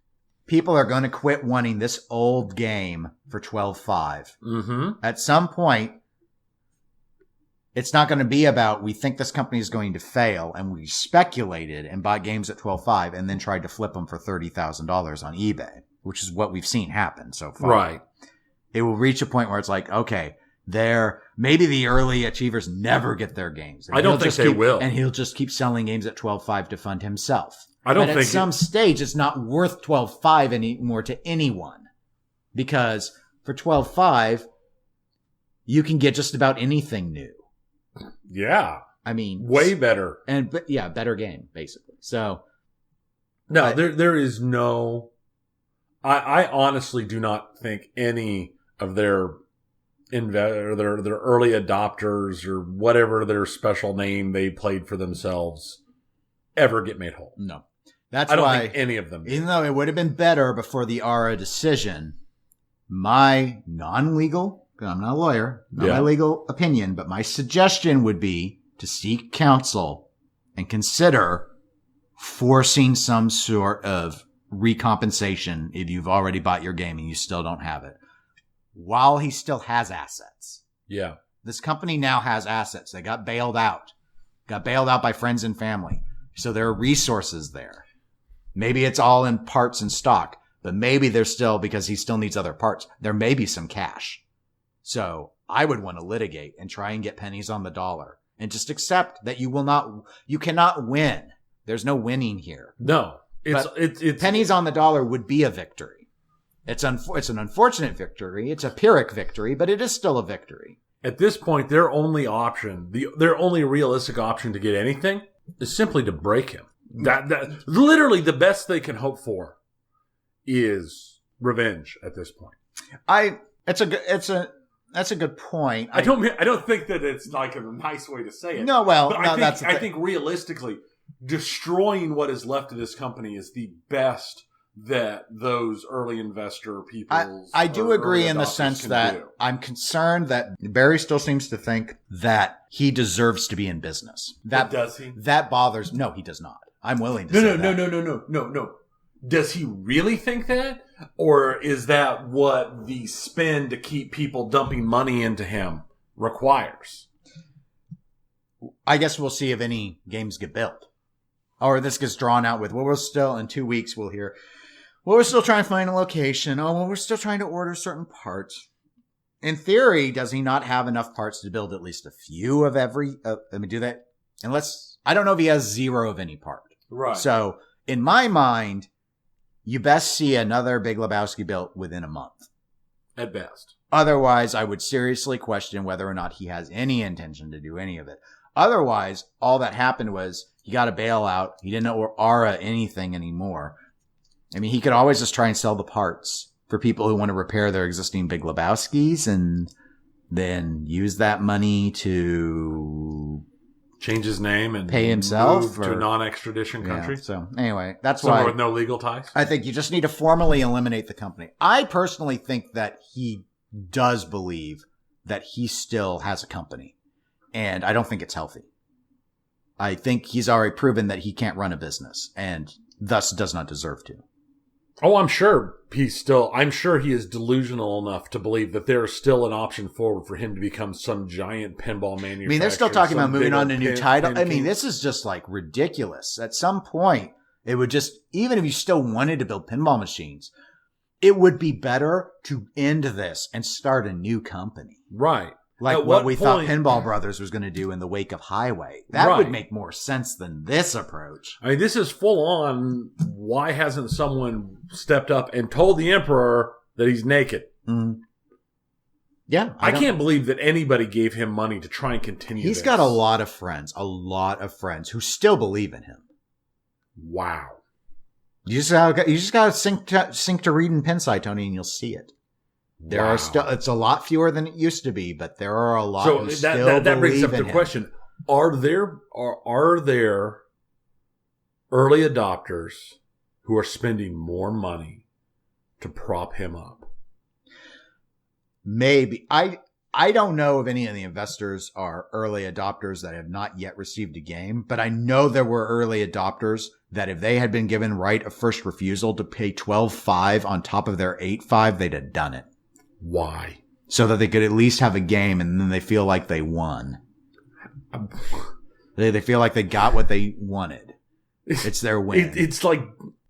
Speaker 2: people are going to quit wanting this old game for 12.5.
Speaker 1: Mm-hmm.
Speaker 2: At some point, it's not going to be about, we think this company is going to fail, and we speculated and bought games at 12.5 and then tried to flip them for $30,000 on eBay, which is what we've seen happen so far.
Speaker 1: Right.
Speaker 2: It will reach a point where it's like, okay, maybe the early achievers never get their games.
Speaker 1: I don't think they will.
Speaker 2: And he'll just keep selling games at 12.5 to fund himself.
Speaker 1: I don't
Speaker 2: think at some stage it's not worth 12.5 anymore to anyone, because for 12.5 you can get just about anything new.
Speaker 1: Yeah.
Speaker 2: I mean,
Speaker 1: way better.
Speaker 2: Better game basically. So
Speaker 1: no, there is no, I honestly do not think any of their early adopters or whatever their special name they played for themselves ever get made whole.
Speaker 2: No. That's
Speaker 1: I don't
Speaker 2: why,
Speaker 1: think any of them.
Speaker 2: Even though it would have been better before the ARA decision, my non-legal, I'm not a lawyer, not my legal opinion, but my suggestion would be to seek counsel and consider forcing some sort of recompensation if you've already bought your game and you still don't have it, while he still has assets.
Speaker 1: Yeah.
Speaker 2: This company now has assets. They got bailed out by friends and family. So there are resources there. Maybe it's all in parts and stock, but maybe there's still, because he still needs other parts, there may be some cash. So I would want to litigate and try and get pennies on the dollar and just accept that you cannot win. There's no winning here.
Speaker 1: No, it's
Speaker 2: pennies on the dollar would be a victory. It's an unfortunate victory. It's a Pyrrhic victory, but it is still a victory.
Speaker 1: At this point, their only realistic option to get anything is simply to break him. That literally the best they can hope for is revenge at this point.
Speaker 2: That's a good point.
Speaker 1: I don't think that it's like a nice way to say it.
Speaker 2: No, well,
Speaker 1: but I think realistically, destroying what is left of this company is the best that those early investor people.
Speaker 2: I do agree in the sense that I'm concerned that Barry still seems to think that he deserves to be in business.
Speaker 1: Does he?
Speaker 2: That bothers. No, he does not. I'm willing to say that.
Speaker 1: No. Does he really think that? Or is that what the spin to keep people dumping money into him requires?
Speaker 2: I guess we'll see if any games get built. Or this gets drawn out with, well, we're still, in 2 weeks we'll hear, well, we're still trying to find a location. Oh, well, we're still trying to order certain parts. In theory, does he not have enough parts to build at least a few of every, do that? I don't know if he has zero of any part.
Speaker 1: Right.
Speaker 2: So, in my mind, you best see another Big Lebowski built within a month.
Speaker 1: At best.
Speaker 2: Otherwise, I would seriously question whether or not he has any intention to do any of it. Otherwise, all that happened was he got a bailout. He didn't know ARA anything anymore. I mean, he could always just try and sell the parts for people who want to repair their existing Big Lebowskis and then use that money to
Speaker 1: change his name and
Speaker 2: pay himself
Speaker 1: move to a non-extradition country.
Speaker 2: Yeah, so anyway, that's
Speaker 1: somewhere
Speaker 2: why
Speaker 1: with no legal ties.
Speaker 2: I think you just need to formally eliminate the company. I personally think that he does believe that he still has a company, and I don't think it's healthy. I think he's already proven that he can't run a business and thus does not deserve to.
Speaker 1: Oh, I'm sure he is delusional enough to believe that there is still an option forward for him to become some giant pinball manufacturer.
Speaker 2: I mean, they're still talking about moving on to a new title. I mean, this is just like ridiculous. At some point, it would just, even if you still wanted to build pinball machines, it would be better to end this and start a new company.
Speaker 1: Right.
Speaker 2: Like what we thought Pinball Brothers was going to do in the wake of Highway. That would make more sense than this approach.
Speaker 1: I mean, this is full on. Why hasn't someone stepped up and told the Emperor that he's naked?
Speaker 2: Mm. Yeah.
Speaker 1: I can't believe that anybody gave him money to try and continue
Speaker 2: He's got a lot of friends who still believe in him.
Speaker 1: Wow.
Speaker 2: You just got to sink to reading Pinside, Tony, and you'll see it. There are still, it's a lot fewer than it used to be, but there are a lot who still believe in him. That brings up the
Speaker 1: question. Are there early adopters who are spending more money to prop him up?
Speaker 2: Maybe. I don't know if any of the investors are early adopters that have not yet received a game, but I know there were early adopters that if they had been given right of first refusal to pay $12.5 on top of their $8.5, they'd have done it.
Speaker 1: Why?
Speaker 2: So that they could at least have a game and then they feel like they won. They feel like they got what they wanted. It's their win.
Speaker 1: It's like,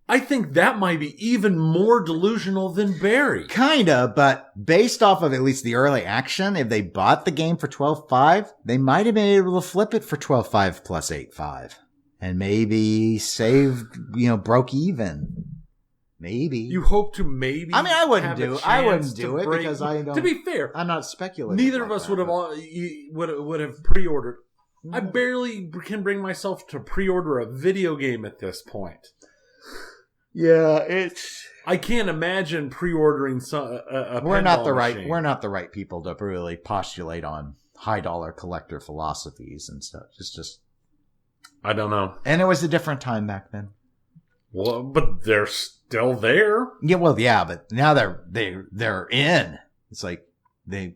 Speaker 1: I think that might be even more delusional than Barry.
Speaker 2: Kinda, but based off of at least the early action, if they bought the game for $12.5, they might have been able to flip it for $12.5 plus $8.5. And maybe broke even. Maybe.
Speaker 1: You hope to maybe.
Speaker 2: I mean, I wouldn't do it because I don't.
Speaker 1: To be fair,
Speaker 2: I'm not speculating.
Speaker 1: Neither of us would have pre-ordered. I barely can bring myself to pre-order a video game at this point.
Speaker 2: Yeah,
Speaker 1: I can't imagine pre-ordering a
Speaker 2: We're not the
Speaker 1: machine.
Speaker 2: We're not the right people to really postulate on high dollar collector philosophies and stuff. It's just.
Speaker 1: I don't know.
Speaker 2: And it was a different time back then.
Speaker 1: Well, but they're still there.
Speaker 2: Yeah, well, yeah, but now they're in. It's like they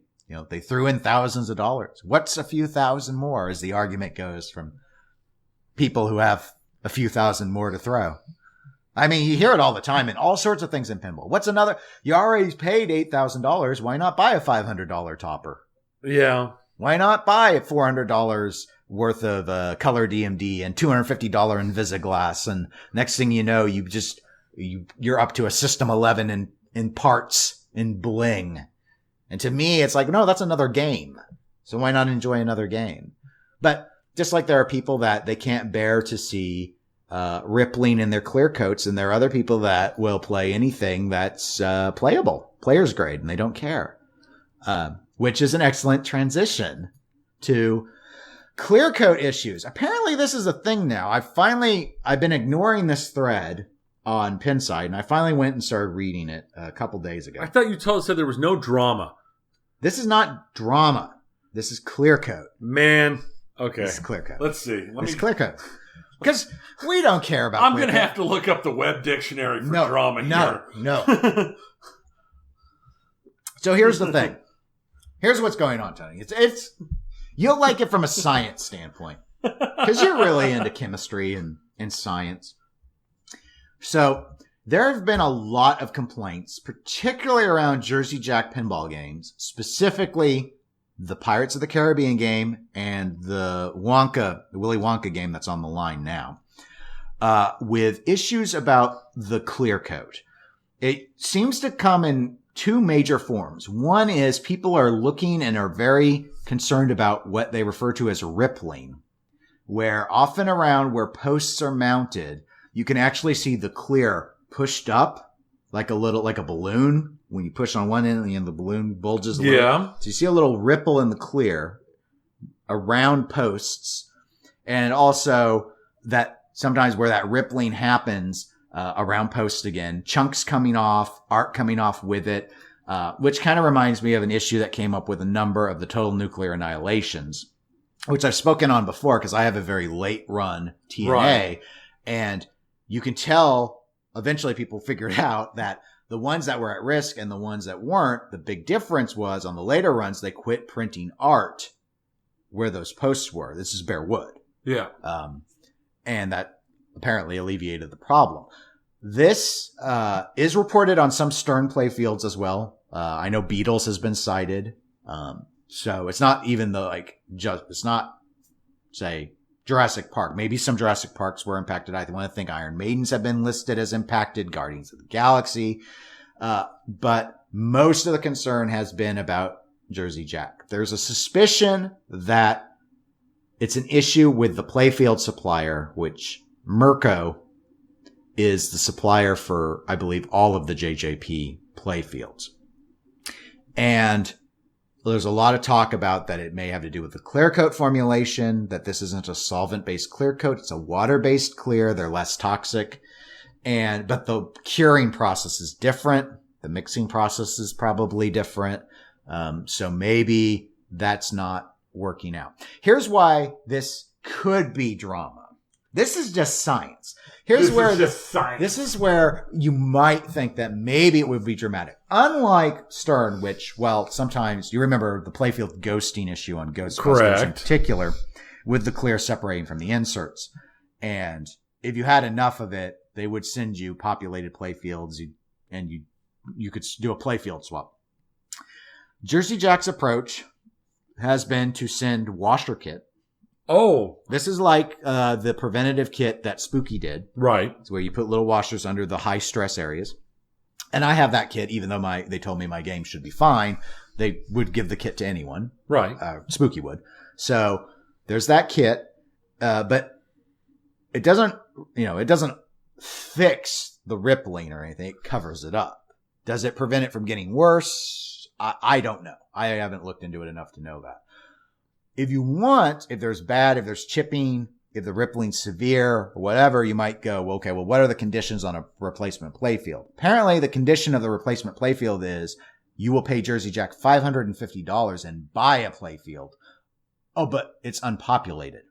Speaker 2: threw in thousands of dollars. What's a few thousand more, as the argument goes from people who have a few thousand more to throw. I mean, you hear it all the time in all sorts of things in pinball. What's another? You already paid $8,000. Why not buy a $500 topper?
Speaker 1: Yeah.
Speaker 2: Why not buy $400 worth of color DMD and $250 Invisiglass? And next thing you know, you're up to a System 11 in parts in bling. And to me, it's like, no, that's another game. So why not enjoy another game? But just like there are people that they can't bear to see rippling in their clear coats, and there are other people that will play anything that's playable, player's grade, and they don't care. Which is an excellent transition to clear coat issues. Apparently this is a thing now. I've been ignoring this thread on Pinside, and I finally went and started reading it a couple days ago.
Speaker 1: I thought you said there was no drama.
Speaker 2: This is not drama. This is clear coat.
Speaker 1: Man. Okay.
Speaker 2: This is clear coat.
Speaker 1: Let's see.
Speaker 2: This is clear coat. Because we don't care about
Speaker 1: I'm going to have to look up the web dictionary for drama here.
Speaker 2: No. So here's the thing. Here's what's going on, Tony. It's you'll like it from a science standpoint. Because you're really into chemistry and science. So there have been a lot of complaints, particularly around Jersey Jack Pinball games, specifically the Pirates of the Caribbean game and the Willy Wonka game that's on the line now, with issues about the clear coat. It seems to come in two major forms. One is people are looking and are very concerned about what they refer to as rippling, where often around where posts are mounted, you can actually see the clear pushed up like a balloon. When you push on one end and the balloon bulges a little.
Speaker 1: Yeah.
Speaker 2: So you see a little ripple in the clear around posts. And also that sometimes where that rippling happens around posts again, chunks coming off, art coming off with it, which kind of reminds me of an issue that came up with a number of the total nuclear annihilations, which I've spoken on before because I have a very late run TNA. Right. And you can tell eventually people figured out that the ones that were at risk and the ones that weren't, the big difference was on the later runs, they quit printing art where those posts were. This is bare wood.
Speaker 1: Yeah.
Speaker 2: And that apparently alleviated the problem. This is reported on some Stern play fields as well. I know Beatles has been cited. So it's not even it's not, say, Jurassic Park. Maybe some Jurassic Parks were impacted. I want to think Iron Maidens have been listed as impacted, Guardians of the Galaxy. But most of the concern has been about, Jersey Jack. There's a suspicion that it's an issue with the playfield supplier, which Mirko is the supplier for, I believe, all of the JJP playfields. And there's a lot of talk about that it may have to do with the clear coat formulation, that this isn't a solvent-based clear coat. It's a water-based clear. They're less toxic. But the curing process is different. The mixing process is probably different. So maybe that's not working out. Here's why this could be drama. This is just science. This is where you might think that maybe it would be dramatic. Unlike Stern, which, well, sometimes you remember the playfield ghosting issue on Ghostbusters in particular, with the clear separating from the inserts. And if you had enough of it, they would send you populated playfields, and you could do a playfield swap. Jersey Jack's approach has been to send washer kit.
Speaker 1: Oh.
Speaker 2: This is like the preventative kit that Spooky did.
Speaker 1: Right.
Speaker 2: It's where you put little washers under the high stress areas. And I have that kit, even though they told me my game should be fine. They would give the kit to anyone.
Speaker 1: Right.
Speaker 2: Spooky would. So there's that kit. But it doesn't fix the rippling or anything. It covers it up. Does it prevent it from getting worse? I don't know. I haven't looked into it enough to know that. If there's chipping, if the rippling's severe or whatever, you might go, okay, well, what are the conditions on a replacement playfield? Apparently, the condition of the replacement playfield is you will pay Jersey Jack $550 and buy a playfield. Oh, but it's unpopulated,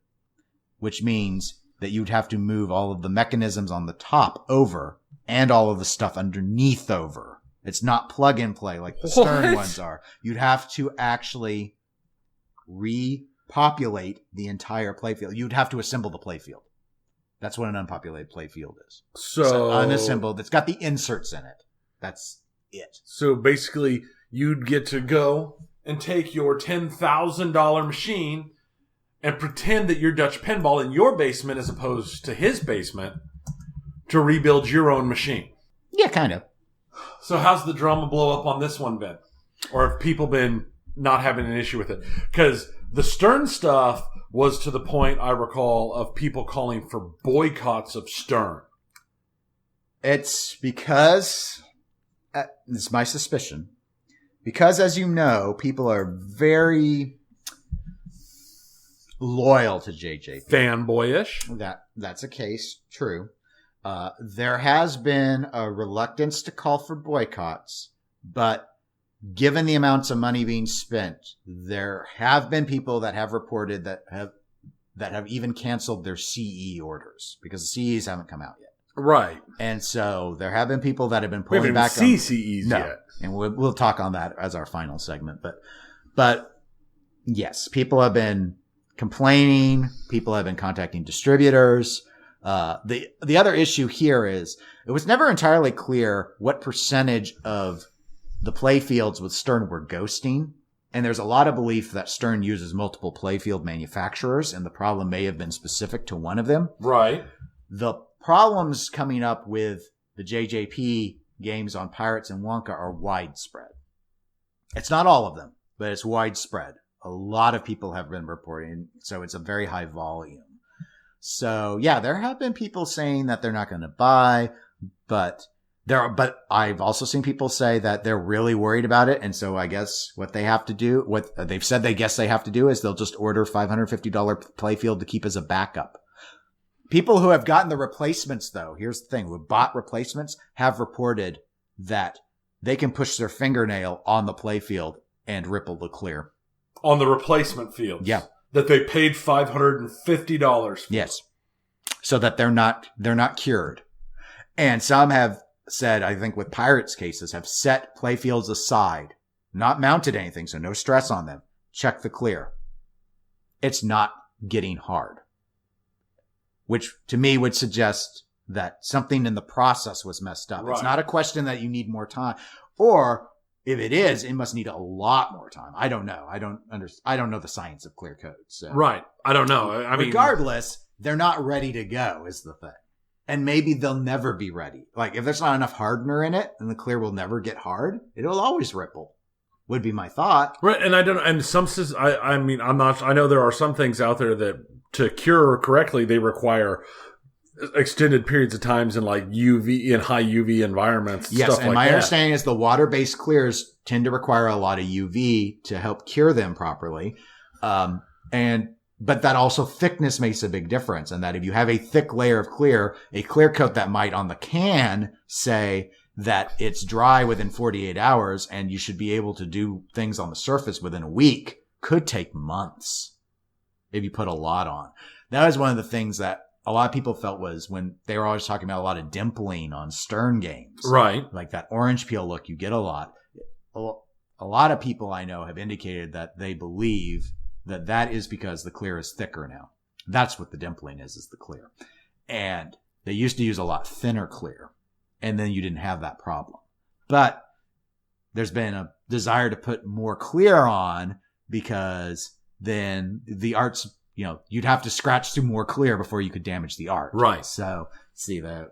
Speaker 2: which means that you'd have to move all of the mechanisms on the top over and all of the stuff underneath over. It's not plug and play like the Stern ones are. You'd have to actually repopulate the entire playfield. You'd have to assemble the playfield. That's what an unpopulated playfield is. So unassembled. It's got the inserts in it. That's it.
Speaker 1: So basically, you'd get to go and take your $10,000 machine and pretend that you're Dutch Pinball in your basement as opposed to his basement to rebuild your own machine.
Speaker 2: Yeah, kind of.
Speaker 1: So how's the drama blow up on this one been? Or have people been not having an issue with it? Because the Stern stuff was to the point, I recall, of people calling for boycotts of Stern.
Speaker 2: It's because, it's my suspicion, because as you know, people are very loyal to JJP.
Speaker 1: Fanboyish.
Speaker 2: That's a case, true. There has been a reluctance to call for boycotts, but given the amounts of money being spent, there have been people that have reported that have even canceled their CE orders because the CEs haven't come out yet.
Speaker 1: Right.
Speaker 2: And so there have been people that have been pulling back
Speaker 1: on CEs yet.
Speaker 2: And we'll talk on that as our final segment. But yes, people have been complaining. People have been contacting distributors. The other issue here is it was never entirely clear what percentage of the playfields with Stern were ghosting. And there's a lot of belief that Stern uses multiple playfield manufacturers, and the problem may have been specific to one of them.
Speaker 1: Right.
Speaker 2: The problems coming up with the JJP games on Pirates and Wonka are widespread. It's not all of them, but it's widespread. A lot of people have been reporting, so it's a very high volume. So yeah, there have been people saying that they're not going to buy, but I've also seen people say that they're really worried about it. And so I guess what they have to do, what they've said they guess they have to do is they'll just order $550 playfield to keep as a backup. People who have gotten the replacements, though, here's the thing, who bought replacements have reported that they can push their fingernail on the playfield and ripple the clear.
Speaker 1: On the replacement fields?
Speaker 2: Yeah.
Speaker 1: That they paid $550 for.
Speaker 2: Yes. So that they're not cured. And some have said, I think with Pirates cases, have set playfields aside, not mounted anything, so no stress on them. Check the clear. It's not getting hard. Which to me would suggest that something in the process was messed up. Right. It's not a question that you need more time. Or if it is, it must need a lot more time. I don't know. I don't know the science of clear coat. So.
Speaker 1: Right. I don't know. I mean,
Speaker 2: regardless, they're not ready to go is the thing. And maybe they'll never be ready. Like if there's not enough hardener in it and the clear will never get hard, it'll always ripple. would be my thought.
Speaker 1: Right, and I don't. And I mean, I'm not. I know there are some things out there that to cure correctly, they require extended periods of times in like UV in high UV environments.
Speaker 2: Yes,
Speaker 1: stuff
Speaker 2: and
Speaker 1: like
Speaker 2: my
Speaker 1: that.
Speaker 2: understanding is the water-based clears tend to require a lot of UV to help cure them properly. But that also thickness makes a big difference. And that if you have a thick layer of clear, a clear coat that might on the can say that it's dry within 48 hours and you should be able to do things on the surface within a week, could take months if you put a lot on. That was one of the things that a lot of people felt was when they were always talking about a lot of dimpling on stern games.
Speaker 1: Right.
Speaker 2: Like that orange peel look you get a lot. A lot of people I know have indicated that they believe that is because the clear is thicker now. That's what the dimpling is the clear. And they used to use a lot thinner clear. And then you didn't have that problem. But there's been a desire to put more clear on because then the art's, you'd have to scratch through more clear before you could damage the art.
Speaker 1: Right.
Speaker 2: So see the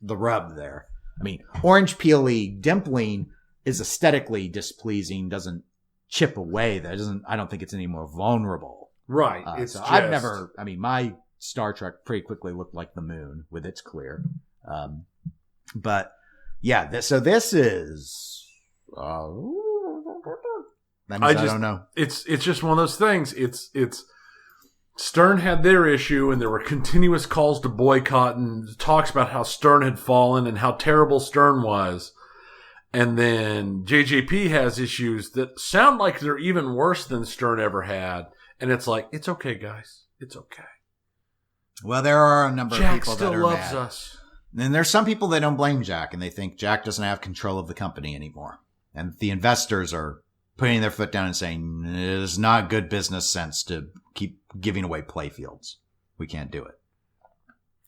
Speaker 2: rub there. I mean, orange peely dimpling is aesthetically displeasing, doesn't chip away. I don't think it's any more vulnerable.
Speaker 1: Right.
Speaker 2: My Star Trek pretty quickly looked like the moon with its clear. But yeah, this is, I don't know.
Speaker 1: It's just one of those things. It's Stern had their issue and there were continuous calls to boycott and talks about how Stern had fallen and how terrible Stern was. And then JJP has issues that sound like they're even worse than Stern ever had. And it's like, it's okay, guys. It's okay.
Speaker 2: Well, there are a number
Speaker 1: Jack
Speaker 2: of people that are
Speaker 1: still loves
Speaker 2: mad.
Speaker 1: us.
Speaker 2: And there's some people that don't blame Jack, and they think Jack doesn't have control of the company anymore. And the investors are putting their foot down and saying, it is not good business sense to keep giving away playfields. We can't do it.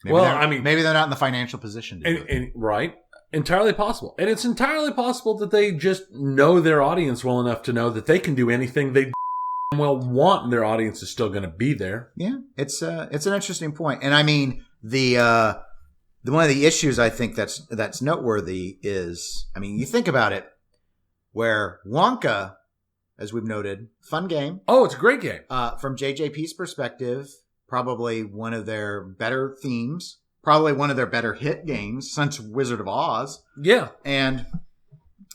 Speaker 2: Maybe they're not in the financial position to do it.
Speaker 1: Right. Entirely possible. And it's entirely possible that they just know their audience well enough to know that they can do anything they well want, and their audience is still going to be there.
Speaker 2: Yeah, it's an interesting point. And I mean, the one of the issues I think that's noteworthy is, I mean, you think about it, where Wonka, as we've noted, fun game.
Speaker 1: Oh, it's a great game.
Speaker 2: From JJP's perspective, probably one of their better themes. Probably one of their better hit games since Wizard of Oz.
Speaker 1: Yeah.
Speaker 2: And,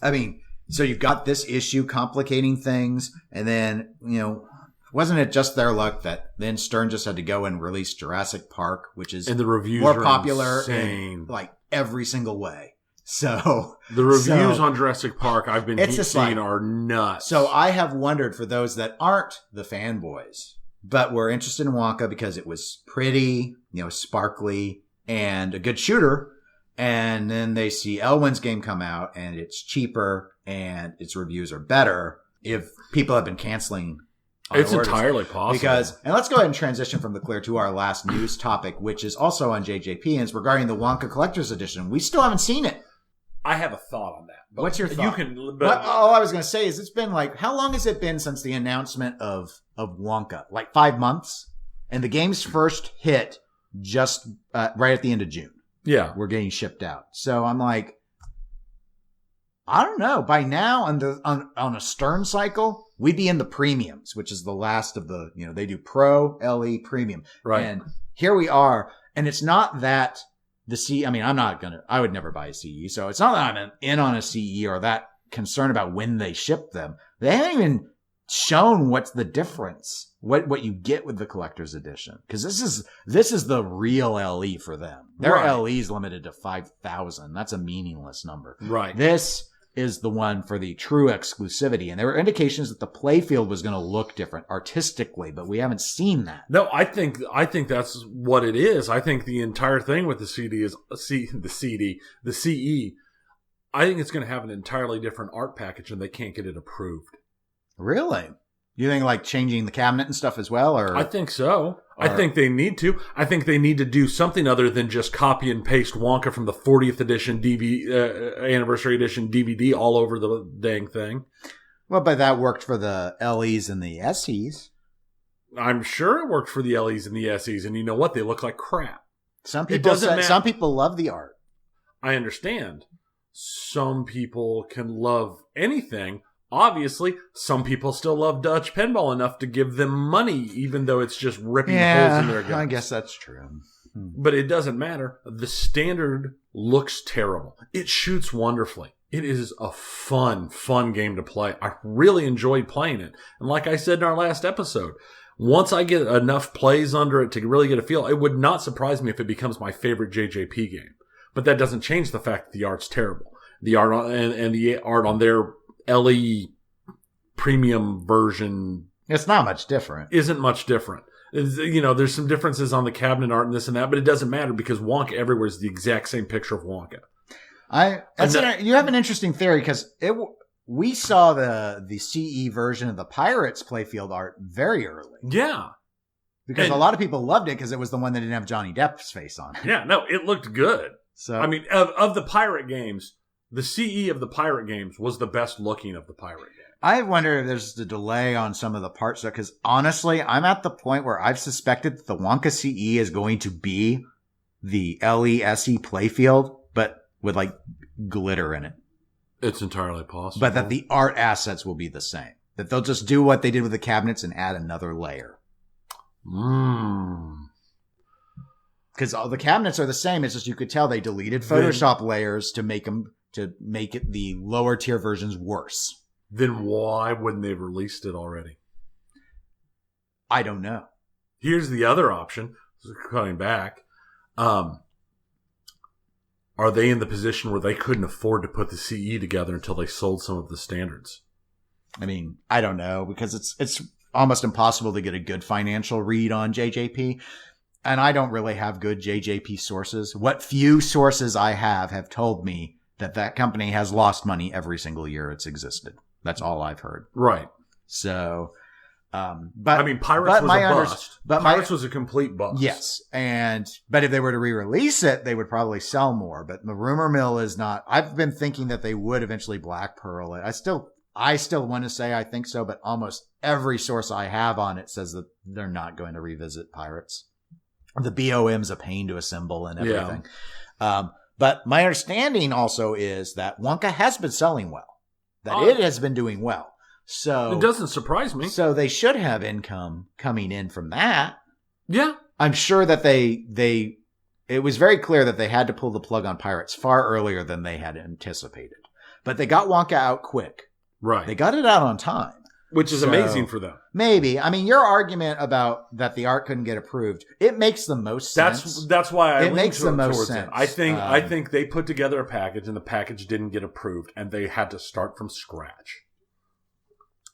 Speaker 2: I mean, so you've got this issue complicating things. And then, wasn't it just their luck that then Stern just had to go and release Jurassic Park, which is
Speaker 1: and the reviews
Speaker 2: more popular
Speaker 1: insane.
Speaker 2: in like every single way. So
Speaker 1: the reviews on Jurassic Park I've been seeing are nuts.
Speaker 2: So I have wondered for those that aren't the fanboys, but were interested in Wonka because it was pretty, sparkly, and a good shooter, and then they see Elwyn's game come out and it's cheaper and its reviews are better. If people have been canceling,
Speaker 1: it's entirely possible.
Speaker 2: And let's go ahead and transition from the clear to our last news topic, which is also on JJP, and it's regarding the Wonka Collector's Edition. We still haven't seen it.
Speaker 1: I have a thought on that.
Speaker 2: But what's your thought? All I was going to say is it's been how long has it been since the announcement of Wonka? Like 5 months? And the game's first hit just right at the end of June.
Speaker 1: Yeah.
Speaker 2: We're getting shipped out. So I'm like, I don't know. By now on a Stern cycle, we'd be in the premiums, which is the last of the, they do Pro, LE, Premium.
Speaker 1: Right.
Speaker 2: And here we are. And it's not that I would never buy a CE. So it's not that I'm in on a CE or that concerned about when they ship them. They haven't even shown what's the difference, what you get with the collector's edition. Because this is the real LE for them. Their LE is limited to 5,000. That's a meaningless number.
Speaker 1: Right.
Speaker 2: This is the one for the true exclusivity. And there were indications that the playfield was going to look different artistically, but we haven't seen that.
Speaker 1: No, I think that's what it is. I think the entire thing with the CD is the CE. I think it's going to have an entirely different art package and they can't get it approved.
Speaker 2: Really? You think like changing the cabinet and stuff as well? Or
Speaker 1: I think so. I think they need to. I think they need to do something other than just copy and paste Wonka from the 40th edition anniversary edition DVD all over the dang thing.
Speaker 2: Well, but that worked for the LEs and the SEs.
Speaker 1: I'm sure it worked for the LEs and the SEs, and you know what? They look like crap.
Speaker 2: Some people love the art.
Speaker 1: I understand. Some people can love anything. Obviously, some people still love Dutch Pinball enough to give them money, even though it's just ripping
Speaker 2: Yeah,
Speaker 1: holes in their guns.
Speaker 2: I guess that's true.
Speaker 1: But it doesn't matter. The standard looks terrible. It shoots wonderfully. It is a fun game to play. I really enjoyed playing it. And like I said in our last episode, once I get enough plays under it to really get a feel, it would not surprise me if it becomes my favorite JJP game. But that doesn't change the fact that the art's terrible. The art and the art on their LE premium version,
Speaker 2: it's not much different.
Speaker 1: Isn't much different. There's some differences on the cabinet art and this and that, but it doesn't matter because Wonka everywhere is the exact same picture of Wonka.
Speaker 2: You have an interesting theory because we saw the CE version of the Pirates playfield art very early.
Speaker 1: Yeah.
Speaker 2: Because a lot of people loved it because it was the one that didn't have Johnny Depp's face on it.
Speaker 1: Yeah, no, it looked good.
Speaker 2: So
Speaker 1: I mean, of the pirate games, the CE of the pirate games was the best looking of the pirate games.
Speaker 2: I wonder if there's the delay on some of the parts because honestly, I'm at the point where I've suspected that the Wonka CE is going to be the LESE playfield, but with like glitter in it.
Speaker 1: It's entirely possible.
Speaker 2: But that the art assets will be the same. That they'll just do what they did with the cabinets and add another layer. Because all the cabinets are the same. It's just you could tell they deleted Photoshop layers to make it the lower tier versions worse.
Speaker 1: Then why wouldn't they have released it already?
Speaker 2: I don't know.
Speaker 1: Here's the other option. Coming back. Are they in the position where they couldn't afford to put the CE together until they sold some of the standards?
Speaker 2: I mean, I don't know because it's almost impossible to get a good financial read on JJP. And I don't really have good JJP sources. What few sources I have told me that company has lost money every single year it's existed. That's all I've heard.
Speaker 1: Right.
Speaker 2: So, but
Speaker 1: I mean, Pirates was a bust. Pirates was a complete bust.
Speaker 2: Yes. But if they were to re-release it, they would probably sell more. But the rumor mill is not. I've been thinking that they would eventually Black Pearl it. I still want to say I think so, but almost every source I have on it says that they're not going to revisit Pirates. The BOM's a pain to assemble and everything. Yeah. But my understanding also is that Wonka has been selling well. That it has been doing well. So
Speaker 1: it doesn't surprise me.
Speaker 2: So they should have income coming in from that.
Speaker 1: Yeah.
Speaker 2: I'm sure that it was very clear that they had to pull the plug on Pirates far earlier than they had anticipated. But they got Wonka out quick.
Speaker 1: Right.
Speaker 2: They got it out on time.
Speaker 1: Which is amazing for them.
Speaker 2: Maybe. I mean, your argument about that the art couldn't get approved, it makes the most sense.
Speaker 1: That's why
Speaker 2: it makes the most sense.
Speaker 1: I think they put together a package and the package didn't get approved and they had to start from scratch.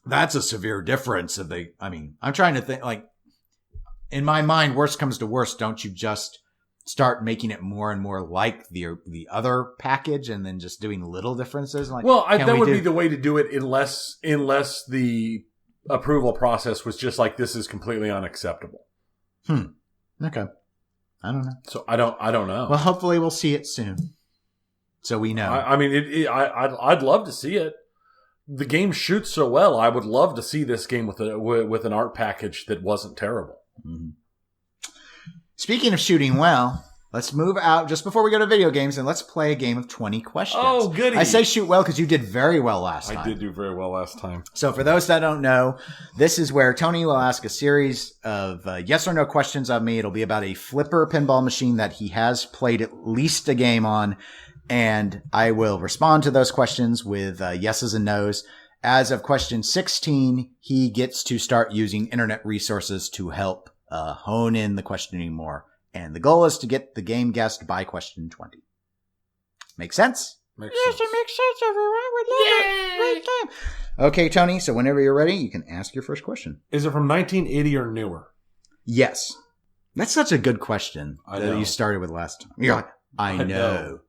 Speaker 2: That's a severe difference. I'm trying to think, like, in my mind, worst comes to worst, don't you just start making it more and more like the other package and then just doing little differences? Like,
Speaker 1: that would be the way to do it unless the approval process was just like, this is completely unacceptable.
Speaker 2: Okay. I don't know.
Speaker 1: So I don't know.
Speaker 2: Well, hopefully we'll see it soon. So we know.
Speaker 1: I'd love to see it. The game shoots so well. I would love to see this game with an art package that wasn't terrible.
Speaker 2: Mm-hmm. Speaking of shooting well, let's move out just before we go to video games and let's play a game of 20 questions.
Speaker 1: Oh, goody.
Speaker 2: I say shoot well because you did very well last time.
Speaker 1: I did do very well last time.
Speaker 2: So for those that don't know, this is where Tony will ask a series of yes or no questions of me. It'll be about a flipper pinball machine that he has played at least a game on. And I will respond to those questions with yeses and nos. As of question 16, he gets to start using internet resources to help hone in the questioning more. And the goal is to get the game guessed by question 20. Make sense?
Speaker 1: Yes,
Speaker 2: it makes sense, everyone. We love it. Great time. Okay, Tony, so whenever you're ready, you can ask your first question.
Speaker 1: Is it from 1980 or newer?
Speaker 2: Yes. That's such a good question that you started with last time. You're like, I know.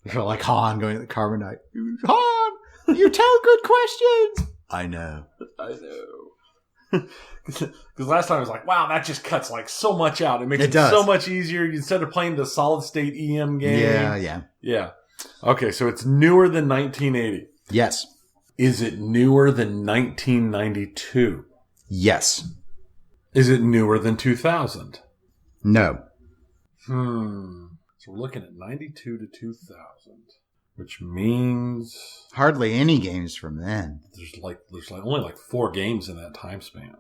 Speaker 2: You're like Han going to the carbon night. Han, you tell good questions. I know.
Speaker 1: Because last time I was like, wow, that just cuts like so much out. It makes it so much easier instead of playing the solid state EM game. Yeah. Okay, so it's newer than 1980.
Speaker 2: Yes.
Speaker 1: Is it newer than 1992?
Speaker 2: Yes.
Speaker 1: Is it newer than 2000?
Speaker 2: No.
Speaker 1: So we're looking at 92 to 2000. Which means
Speaker 2: hardly any games from then.
Speaker 1: There's only like 4 games in that time span.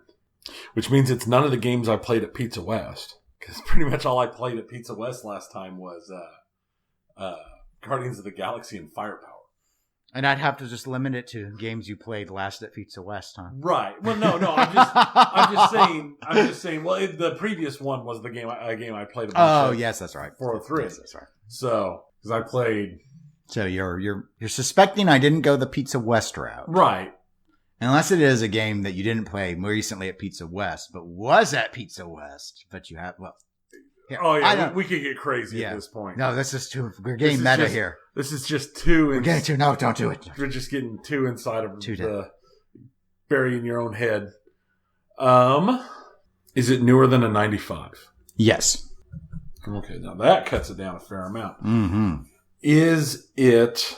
Speaker 1: Which means it's none of the games I played at Pizza West. Because pretty much all I played at Pizza West last time was Guardians of the Galaxy and Firepower.
Speaker 2: And I'd have to just limit it to games you played last at Pizza West, huh?
Speaker 1: Right. Well, no. I'm just saying. Well, the previous one was a game I played.
Speaker 2: Oh, yes, that's right.
Speaker 1: 403.
Speaker 2: Yes, that's right.
Speaker 1: So, because I played.
Speaker 2: So you're suspecting I didn't go the Pizza West route,
Speaker 1: right?
Speaker 2: Unless it is a game that you didn't play more recently at Pizza West, but was at Pizza West. But you have
Speaker 1: Here, oh yeah, we could get crazy at this point.
Speaker 2: No, this is too. We're getting meta here.
Speaker 1: This is just too.
Speaker 2: We're getting too. No, don't do it.
Speaker 1: We're just getting too inside of
Speaker 2: too
Speaker 1: the burying your own head. Is it newer than a 95?
Speaker 2: Yes.
Speaker 1: Okay, now that cuts it down a fair amount.
Speaker 2: Mm-hmm.
Speaker 1: Is it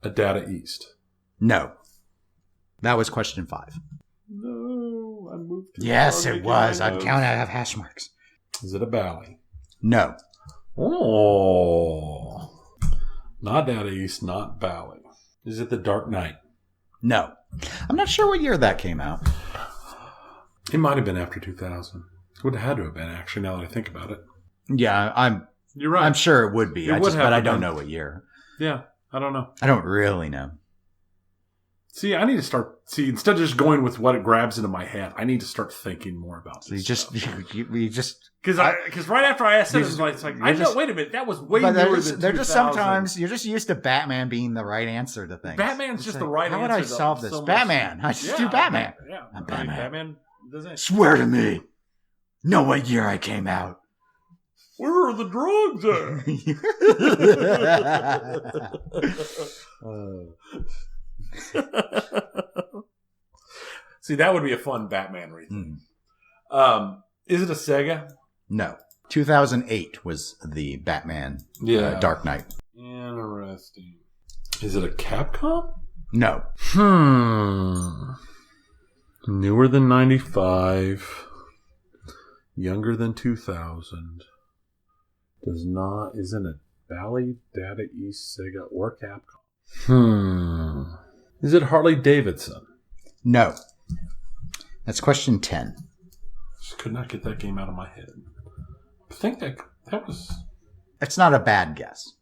Speaker 1: a Data East?
Speaker 2: No. That was question 5.
Speaker 1: No, I moved.
Speaker 2: Yes, it was. I'm counting. I have hash marks.
Speaker 1: Is it a Bally?
Speaker 2: No.
Speaker 1: Oh. Not Data East, not Bally. Is it the Dark Knight?
Speaker 2: No. I'm not sure what year that came out.
Speaker 1: It might have been after 2000. It would have had to have been, actually, now that I think about it.
Speaker 2: Yeah,
Speaker 1: You're right.
Speaker 2: I'm sure it would be. But I don't know what year.
Speaker 1: Yeah, I don't know.
Speaker 2: I don't really know.
Speaker 1: See, I need to start. Instead of just going with what it grabs into my head, I need to start thinking more about this.
Speaker 2: You just
Speaker 1: because right after I asked it, it's like I know. Wait a minute, that was way newer than.
Speaker 2: They're just sometimes you're just used to Batman being the right answer to things.
Speaker 1: Batman's just the right answer.
Speaker 2: How would I solve this? Batman. I just do Batman.
Speaker 1: Yeah,
Speaker 2: I'm Batman.
Speaker 1: Batman doesn't.
Speaker 2: Swear to me. Know what year I came out.
Speaker 1: Where are the drugs at? See, that would be a fun Batman read. Is it a Sega?
Speaker 2: No. 2008 was the Batman Dark Knight.
Speaker 1: Interesting. Is it a Capcom?
Speaker 2: No.
Speaker 1: Newer than 95. Younger than 2000. Isn't it Bally, Data East, Sega, or Capcom? Is it Harley Davidson?
Speaker 2: No. That's question 10.
Speaker 1: Just could not get that game out of my head. I think that was...
Speaker 2: It's not a bad guess.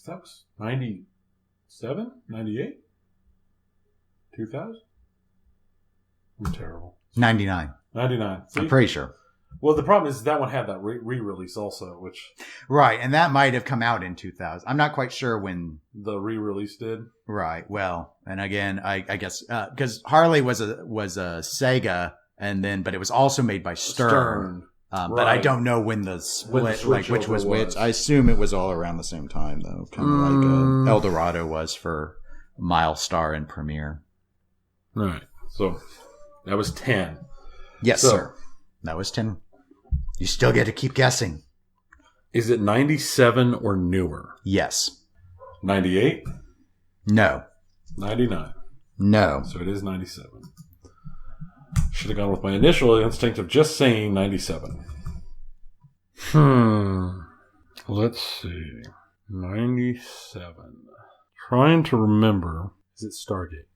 Speaker 1: That was 97? 98? 2000? I'm terrible.
Speaker 2: 99.
Speaker 1: 99. See?
Speaker 2: I'm pretty sure.
Speaker 1: Well, the problem is that one had that re-release also, which...
Speaker 2: Right, and that might have come out in 2000. I'm not quite sure when...
Speaker 1: The re-release did?
Speaker 2: Right, well, and again, I guess, because Harley was a Sega, but it was also made by Stern.
Speaker 1: Right.
Speaker 2: But I don't know when the split, which was which. I assume it was all around the same time, though. Kind of like El Dorado was for Milestar and Premiere.
Speaker 1: All right, so that was 10.
Speaker 2: Yes, sir. That was 10. You still get to keep guessing.
Speaker 1: Is it 97 or newer?
Speaker 2: Yes.
Speaker 1: 98?
Speaker 2: No.
Speaker 1: 99?
Speaker 2: No.
Speaker 1: So it is 97. Should have gone with my initial instinct of just saying 97. Let's see. 97. Trying to remember. Is it Stargate?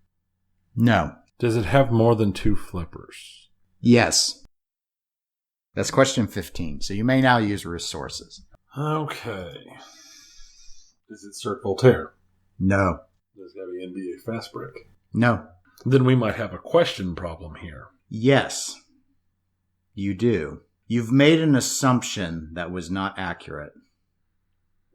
Speaker 2: No.
Speaker 1: Does it have more than 2 flippers?
Speaker 2: Yes. That's question 15, so you may now use resources.
Speaker 1: Okay. Is it Cirque Voltaire?
Speaker 2: No.
Speaker 1: Does it have an NBA Fast Break?
Speaker 2: No.
Speaker 1: Then we might have a question problem here.
Speaker 2: Yes, you do. You've made an assumption that was not accurate.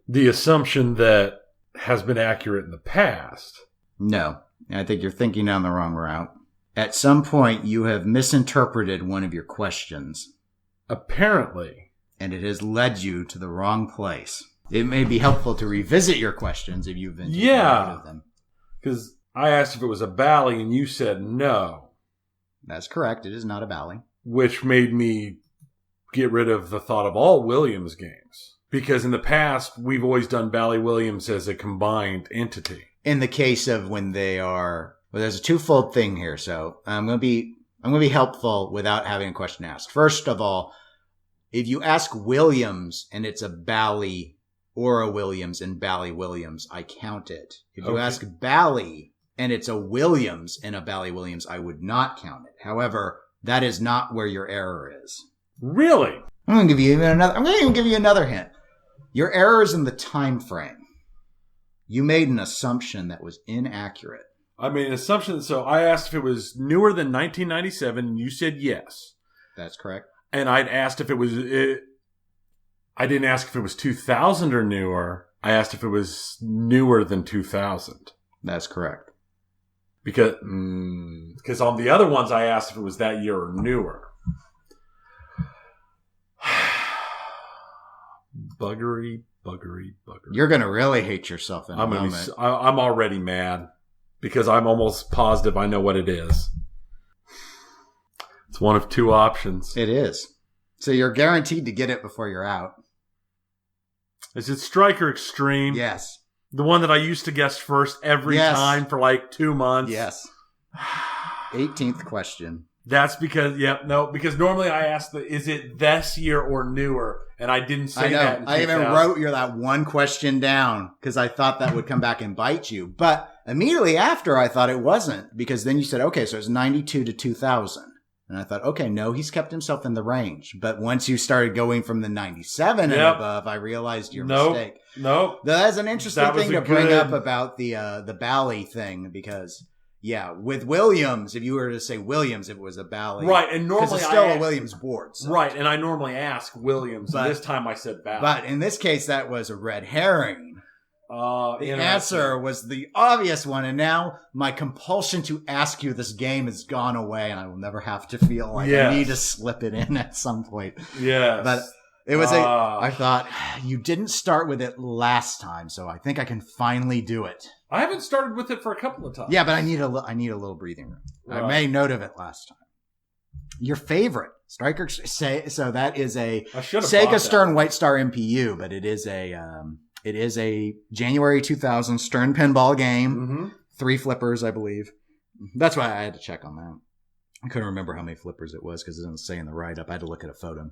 Speaker 1: The assumption that has been accurate in the past?
Speaker 2: No. I think you're thinking down the wrong route. At some point, you have misinterpreted one of your questions.
Speaker 1: Apparently.
Speaker 2: And it has led you to the wrong place. It may be helpful to revisit your questions if you've been taking note of them.
Speaker 1: Because I asked if it was a Bally and you said no.
Speaker 2: That's correct. It is not a Bally.
Speaker 1: Which made me get rid of the thought of all Williams games. Because in the past, we've always done Bally Williams as a combined entity.
Speaker 2: In the case of when they are... Well, there's a twofold thing here, so I'm going to be helpful without having a question asked. First of all, if you ask Williams and it's a Bally or a Williams in Bally Williams, I count it. If you
Speaker 1: Okay.
Speaker 2: ask Bally and it's a Williams in a Bally Williams, I would not count it. However, that is not where your error is.
Speaker 1: Really?
Speaker 2: I'm going to give you another hint. Your error is in the time frame. You made an assumption that was inaccurate.
Speaker 1: I made an assumption. So I asked if it was newer than 1997, and you said yes.
Speaker 2: That's correct.
Speaker 1: And I'd asked if it was... I didn't ask if it was 2000 or newer. I asked if it was newer than 2000.
Speaker 2: That's correct.
Speaker 1: Because on the other ones, I asked if it was that year or newer. Buggery.
Speaker 2: You're going to really hate yourself in a moment.
Speaker 1: I'm already mad because I'm almost positive I know what it is. It's one of two options.
Speaker 2: It is. So you're guaranteed to get it before you're out.
Speaker 1: Is it Striker Extreme?
Speaker 2: Yes.
Speaker 1: The one that I used to guess first every time for like 2 months?
Speaker 2: Yes. 18th question.
Speaker 1: That's because, because normally I ask is it this year or newer? And I didn't say that.
Speaker 2: I even wrote that one question down because I thought that would come back and bite you. But immediately after, I thought it wasn't because then you said, okay, so it's 92 to 2000. And I thought, okay, no, he's kept himself in the range. But once you started going from the 97 and above, I realized your mistake.
Speaker 1: Nope.
Speaker 2: That's an interesting thing to bring up about the Bally thing because, with Williams, if you were to say Williams, it was a Bally.
Speaker 1: Right, and normally
Speaker 2: it's still a Williams board. So.
Speaker 1: Right, and I normally ask Williams. But this time I said Bally.
Speaker 2: But in this case, that was a red herring. The answer was the obvious one, and now my compulsion to ask you this game has gone away, and I will never have to feel like I need to slip it in at some point.
Speaker 1: Yes.
Speaker 2: But it was I thought, you didn't start with it last time, so I think I can finally do it.
Speaker 1: I haven't started with it for a couple of times.
Speaker 2: Yeah, but I need a little breathing room. Right. I made note of it last time. Your favorite, Striker, so that is a Sega Stern White Star MPU, but it is a January 2000 Stern Pinball game. Mm-hmm. 3 flippers, I believe. That's why I had to check on that. I couldn't remember how many flippers it was because it didn't say in the write-up. I had to look at a photo.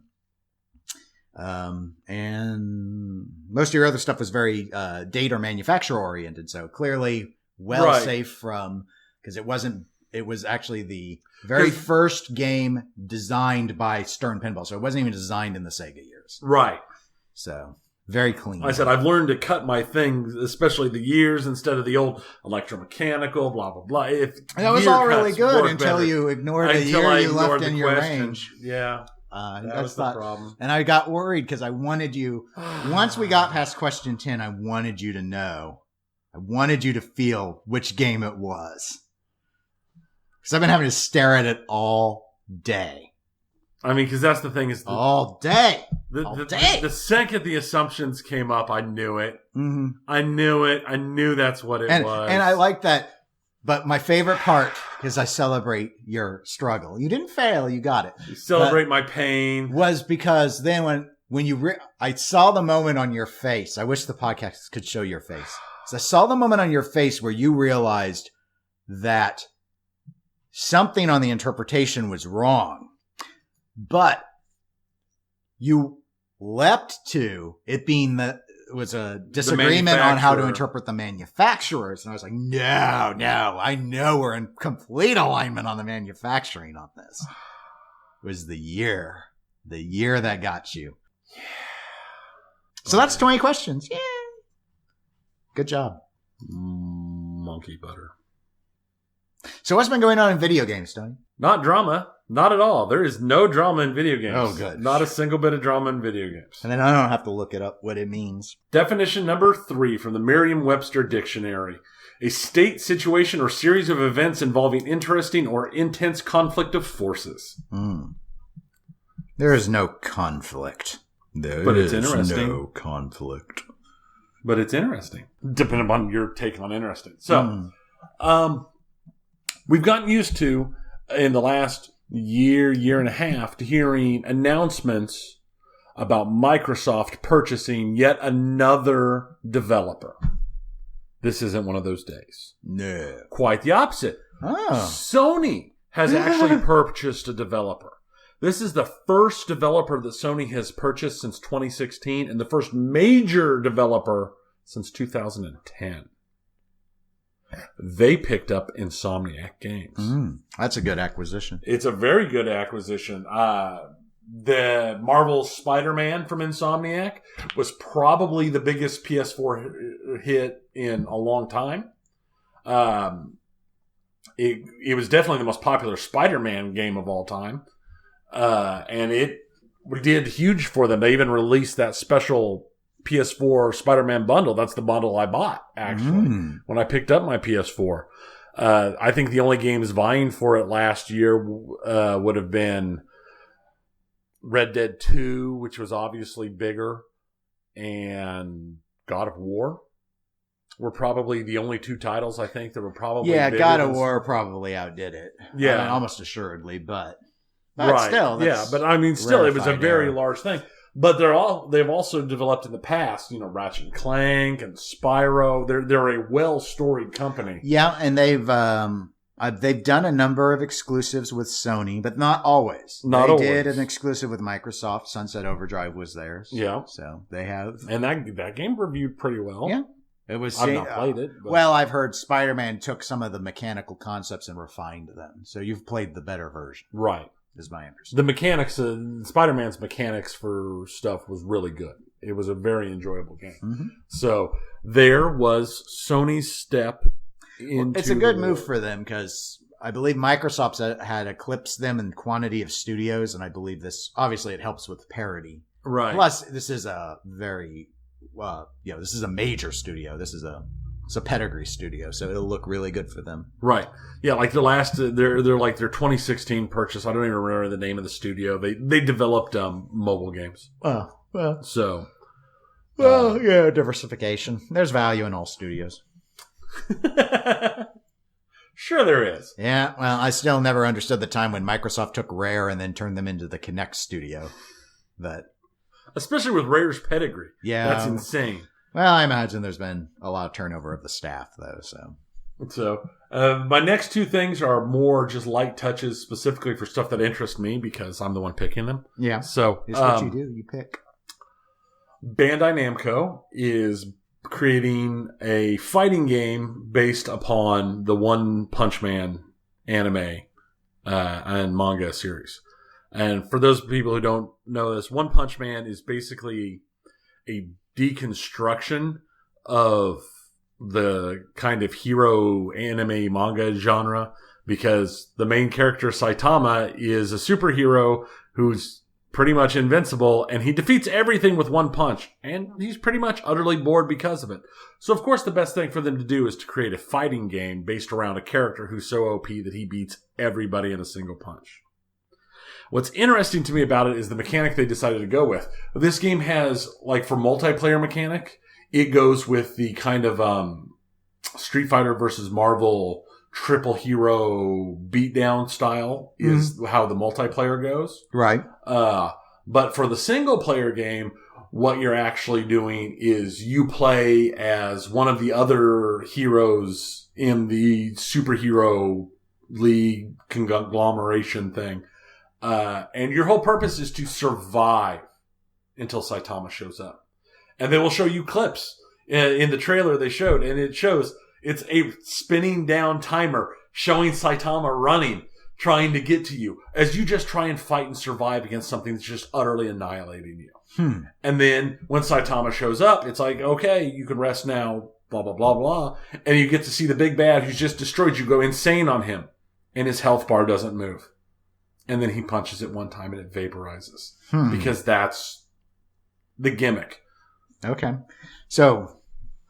Speaker 2: And most of your other stuff was very date or manufacturer oriented. So clearly safe from, because it was actually the very first game designed by Stern Pinball. So it wasn't even designed in the Sega years.
Speaker 1: Right.
Speaker 2: So very clean.
Speaker 1: I said, I've learned to cut my things, especially the years instead of the old electromechanical, blah, blah, blah.
Speaker 2: That was all really good until you ignored the year you left in your range.
Speaker 1: Yeah.
Speaker 2: That was the
Speaker 1: problem.
Speaker 2: And I got worried because I wanted you, once we got past question 10, I wanted you to know. I wanted you to feel which game it was. Because I've been having to stare at it all day.
Speaker 1: I mean, because that's the thing is...
Speaker 2: all day.
Speaker 1: The second the assumptions came up, I knew it.
Speaker 2: Mm-hmm.
Speaker 1: I knew it. I knew that's what it was.
Speaker 2: And I like that. But my favorite part is I celebrate your struggle. You didn't fail. You got it.
Speaker 1: You celebrate my pain.
Speaker 2: Was because then when you... I saw the moment on your face. I wish the podcast could show your face. So I saw the moment on your face where you realized that something on the interpretation was wrong. But you leapt to it being it was a disagreement on how to interpret the manufacturers. And I was like, no, I know we're in complete alignment on the manufacturing on this. It was the year that got you. Yeah. So that's 20 questions. Yeah. Good job.
Speaker 1: Monkey butter.
Speaker 2: So what's been going on in video games, Tony?
Speaker 1: Not drama. Not at all. There is no drama in video games.
Speaker 2: Oh, good.
Speaker 1: Not a single bit of drama in video games.
Speaker 2: And then I don't have to look it up what it means.
Speaker 1: Definition number 3 from the Merriam-Webster Dictionary. A state, situation, or series of events involving interesting or intense conflict of forces.
Speaker 2: There is no conflict.
Speaker 1: But it's interesting.
Speaker 2: No conflict.
Speaker 1: But it's interesting. Depending upon your take on interesting. So, we've gotten used to, in the last year and a half, to hearing announcements about Microsoft purchasing yet another developer. This isn't one of those days.
Speaker 2: No.
Speaker 1: Quite the opposite. Sony has actually purchased a developer. This is the first developer that Sony has purchased since 2016 and the first major developer since 2010. They picked up Insomniac Games.
Speaker 2: That's a good acquisition.
Speaker 1: It's a very good acquisition. The Marvel Spider-Man from Insomniac was probably the biggest PS4 hit in a long time. It was definitely the most popular Spider-Man game of all time. And it did huge for them. They even released that special PS4 Spider-Man bundle. That's the bundle I bought, actually, when I picked up my PS4. I think the only games vying for it last year would have been Red Dead 2, which was obviously bigger, and God of War were probably the only two titles I think that were probably bigger.
Speaker 2: God of War probably outdid it.
Speaker 1: Yeah.
Speaker 2: I mean, almost assuredly, but
Speaker 1: right.
Speaker 2: Still.
Speaker 1: Yeah, but I mean, still, it was a very
Speaker 2: error.
Speaker 1: large thing. But they've also developed in the past, Ratchet and Clank and Spyro. They're a well-storied company.
Speaker 2: Yeah, and they've done a number of exclusives with Sony, but not always. They did an exclusive with Microsoft. Sunset Overdrive was theirs.
Speaker 1: Yeah.
Speaker 2: So they have.
Speaker 1: And that game reviewed pretty well.
Speaker 2: Yeah. It was.
Speaker 1: I've not played it. But.
Speaker 2: Well, I've heard Spider-Man took some of the mechanical concepts and refined them. So you've played the better version.
Speaker 1: Right.
Speaker 2: Is my understanding.
Speaker 1: The mechanics, Spider-Man's mechanics for stuff was really good. It was a very enjoyable game. Mm-hmm. So there was Sony's step into...
Speaker 2: It's a good move for them because I believe Microsoft had eclipsed them in quantity of studios, and I believe this, obviously it helps with parity.
Speaker 1: Right.
Speaker 2: Plus, this is a very, this is a major studio. It's a pedigree studio, so it'll look really good for them.
Speaker 1: Right. Yeah, like the last, they're like their 2016 purchase. I don't even remember the name of the studio. They developed mobile games.
Speaker 2: Oh, well.
Speaker 1: So.
Speaker 2: Diversification. There's value in all studios.
Speaker 1: Sure there is.
Speaker 2: Yeah, well, I still never understood the time when Microsoft took Rare and then turned them into the Kinect studio. But
Speaker 1: especially with Rare's pedigree.
Speaker 2: Yeah.
Speaker 1: That's insane.
Speaker 2: Well, I imagine there's been a lot of turnover of the staff, though.
Speaker 1: So my next two things are more just light touches, specifically for stuff that interests me because I'm the one picking them.
Speaker 2: Yeah.
Speaker 1: So
Speaker 2: it's what you do. You pick.
Speaker 1: Bandai Namco is creating a fighting game based upon the One Punch Man anime and manga series. And for those people who don't know this, One Punch Man is basically a deconstruction of the kind of hero anime manga genre because the main character Saitama is a superhero who's pretty much invincible and he defeats everything with one punch and he's pretty much utterly bored because of it. So of course the best thing for them to do is to create a fighting game based around a character who's so OP that he beats everybody in a single punch. What's interesting to me about it is the mechanic they decided to go with. This game has, like, for multiplayer mechanic, it goes with the kind of Street Fighter versus Marvel triple hero beatdown style is how the multiplayer goes.
Speaker 2: Right.
Speaker 1: But for the single player game, what you're actually doing is you play as one of the other heroes in the superhero league conglomeration thing. And your whole purpose is to survive until Saitama shows up. And they will show you clips in the trailer they showed. And it shows it's a spinning down timer showing Saitama running, trying to get to you as you just try and fight and survive against something that's just utterly annihilating you. And then when Saitama shows up, it's like, okay, you can rest now, blah, blah, blah, blah. And you get to see the big bad who's just destroyed you go insane on him. And his health bar doesn't move. And then he punches it one time and it vaporizes. Because that's the gimmick.
Speaker 2: Okay. So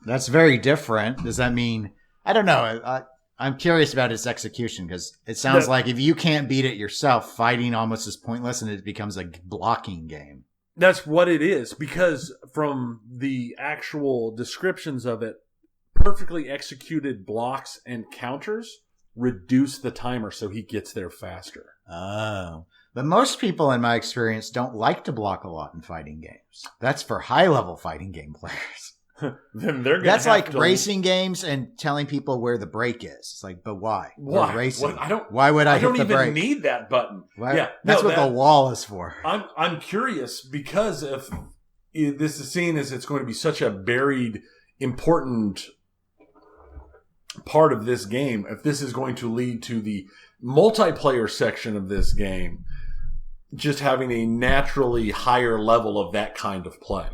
Speaker 2: that's very different. Does that mean... I don't know. I'm curious about its execution because it sounds like if you can't beat it yourself, fighting almost is pointless and it becomes a blocking game.
Speaker 1: That's what it is. Because from the actual descriptions of it, perfectly executed blocks and counters reduce the timer so he gets there faster.
Speaker 2: Oh. But most people, in my experience, don't like to block a lot in fighting games. That's for high-level fighting game players.
Speaker 1: then they're going
Speaker 2: That's like racing games and telling people where the brake is. It's like, but why?
Speaker 1: Why?
Speaker 2: We're racing.
Speaker 1: Why
Speaker 2: would I hit
Speaker 1: don't
Speaker 2: the
Speaker 1: even
Speaker 2: brake?
Speaker 1: need that button.
Speaker 2: Why?
Speaker 1: Yeah,
Speaker 2: that's what the wall is for.
Speaker 1: I'm curious because if this is seen as it's going to be such a buried, important part of this game, if this is going to lead to the multiplayer section of this game just having a naturally higher level of that kind of play.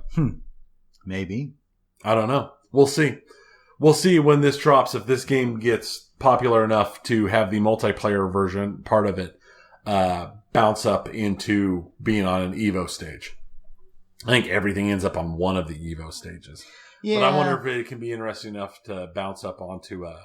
Speaker 2: Maybe.
Speaker 1: I don't know. We'll see. We'll see when this drops if this game gets popular enough to have the multiplayer version part of it bounce up into being on an Evo stage. I think everything ends up on one of the Evo stages. Yeah. But I wonder if it can be interesting enough to bounce up onto a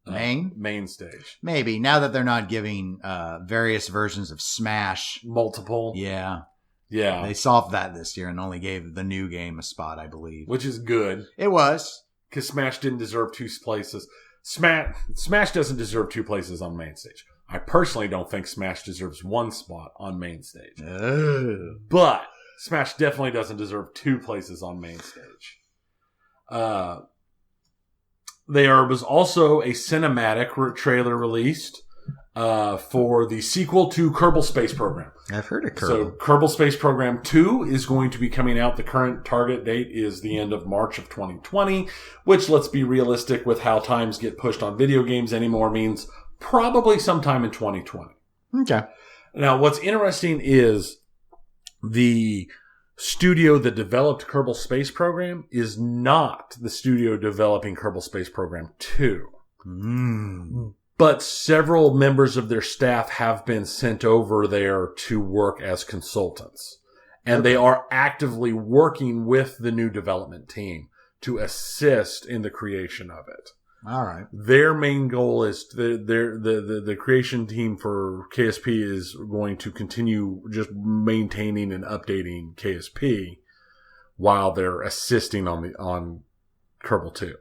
Speaker 1: main stage.
Speaker 2: Maybe. Now that they're not giving various versions of Smash.
Speaker 1: Multiple.
Speaker 2: Yeah.
Speaker 1: Yeah.
Speaker 2: They solved that this year and only gave the new game a spot, I believe.
Speaker 1: Which is good.
Speaker 2: It was.
Speaker 1: Because Smash didn't deserve 2 places. Smash doesn't deserve 2 places on main stage. I personally don't think Smash deserves 1 spot on main stage. But Smash definitely doesn't deserve 2 places on main stage. There was also a cinematic trailer released for the sequel to Kerbal Space Program.
Speaker 2: I've heard of Kerbal.
Speaker 1: So Kerbal Space Program 2 is going to be coming out. The current target date is the end of March of 2020, which, let's be realistic with how times get pushed on video games anymore, means probably sometime in 2020.
Speaker 2: Okay.
Speaker 1: Now, what's interesting is the studio that developed Kerbal Space Program is not the studio developing Kerbal Space Program 2. But several members of their staff have been sent over there to work as consultants. And they are actively working with the new development team to assist in the creation of it.
Speaker 2: All right.
Speaker 1: Their main goal is the creation team for KSP is going to continue just maintaining and updating KSP while they're assisting on Kerbal 2.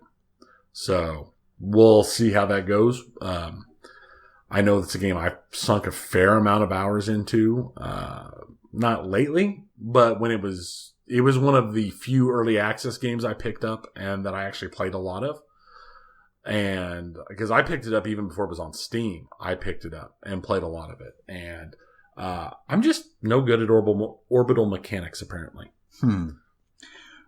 Speaker 1: So we'll see how that goes. I know it's a game I've sunk a fair amount of hours into. Not lately, but when it was one of the few early access games I picked up and that I actually played a lot of. And because I picked it up even before it was on Steam, I picked it up and played a lot of it. And I'm just no good at orbital mechanics, apparently.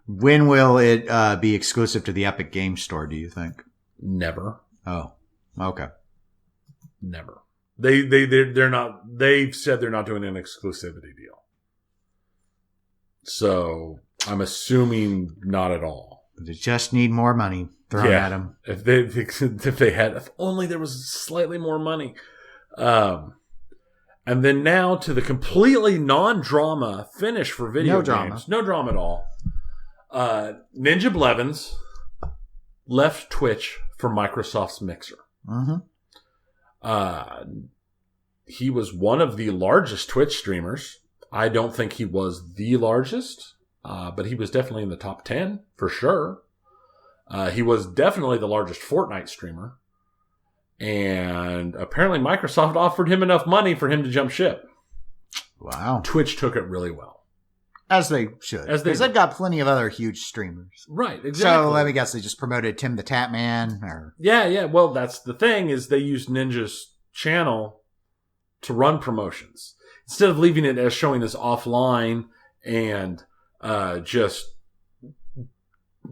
Speaker 2: When will it be exclusive to the Epic Game Store, do you think?
Speaker 1: Never.
Speaker 2: Oh, okay.
Speaker 1: Never. They're not. They've said they're not doing an exclusivity deal. So I'm assuming not at all.
Speaker 2: They just need more money thrown at them.
Speaker 1: If only there was slightly more money. And then now to the completely non-drama finish for video games. No drama at all. Ninja Blevins left Twitch for Microsoft's Mixer. He was one of the largest Twitch streamers. I don't think he was the largest, but he was definitely in the top 10 for sure. He was definitely the largest Fortnite streamer. And apparently Microsoft offered him enough money for him to jump ship.
Speaker 2: Wow.
Speaker 1: Twitch took it really well.
Speaker 2: As they should. Because they've got plenty of other huge streamers.
Speaker 1: Right, exactly.
Speaker 2: So let me guess, they just promoted Tim the Tap Man? Or...
Speaker 1: Yeah. Well, that's the thing, is they used Ninja's channel to run promotions. Instead of leaving it as showing as offline and just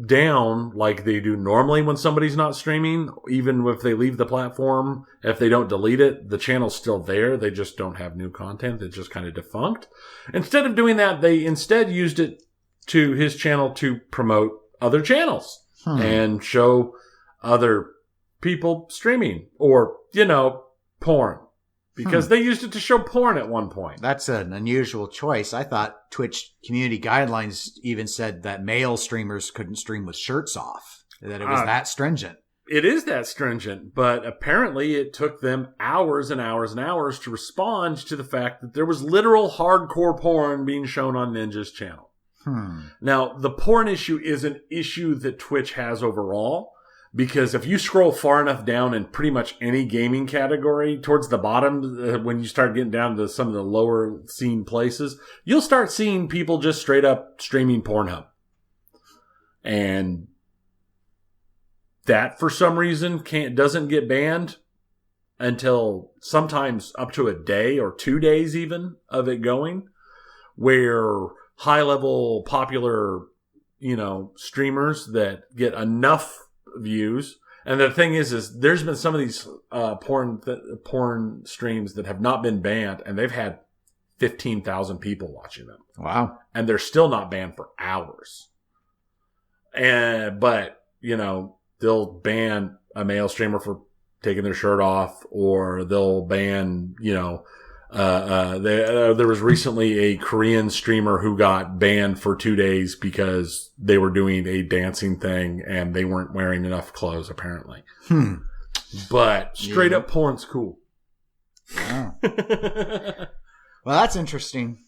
Speaker 1: down like they do normally when somebody's not streaming, even if they leave the platform, if they don't delete it, the channel's still there. They just don't have new content. It's just kind of defunct. Instead of doing that, they instead used it to his channel to promote other channels and show other people streaming or, porn. Because they used it to show porn at one point.
Speaker 2: That's an unusual choice. I thought Twitch community guidelines even said that male streamers couldn't stream with shirts off. That it was that stringent.
Speaker 1: It is that stringent, but apparently it took them hours and hours and hours to respond to the fact that there was literal hardcore porn being shown on Ninja's channel. Now, the porn issue is an issue that Twitch has overall. Because if you scroll far enough down in pretty much any gaming category, towards the bottom, when you start getting down to some of the lower seen places, you'll start seeing people just straight up streaming Pornhub. And that for some reason doesn't get banned until sometimes up to a day or 2 days even of it going, where high level popular, streamers that get enough views. And the thing is there's been some of these porn streams that have not been banned, and they've had 15,000 people watching them.
Speaker 2: Wow.
Speaker 1: And they're still not banned for hours. But they'll ban a male streamer for taking their shirt off, or they'll ban, there was recently a Korean streamer who got banned for 2 days because they were doing a dancing thing and they weren't wearing enough clothes, apparently. But straight up porn's cool.
Speaker 2: Wow. Well, that's interesting.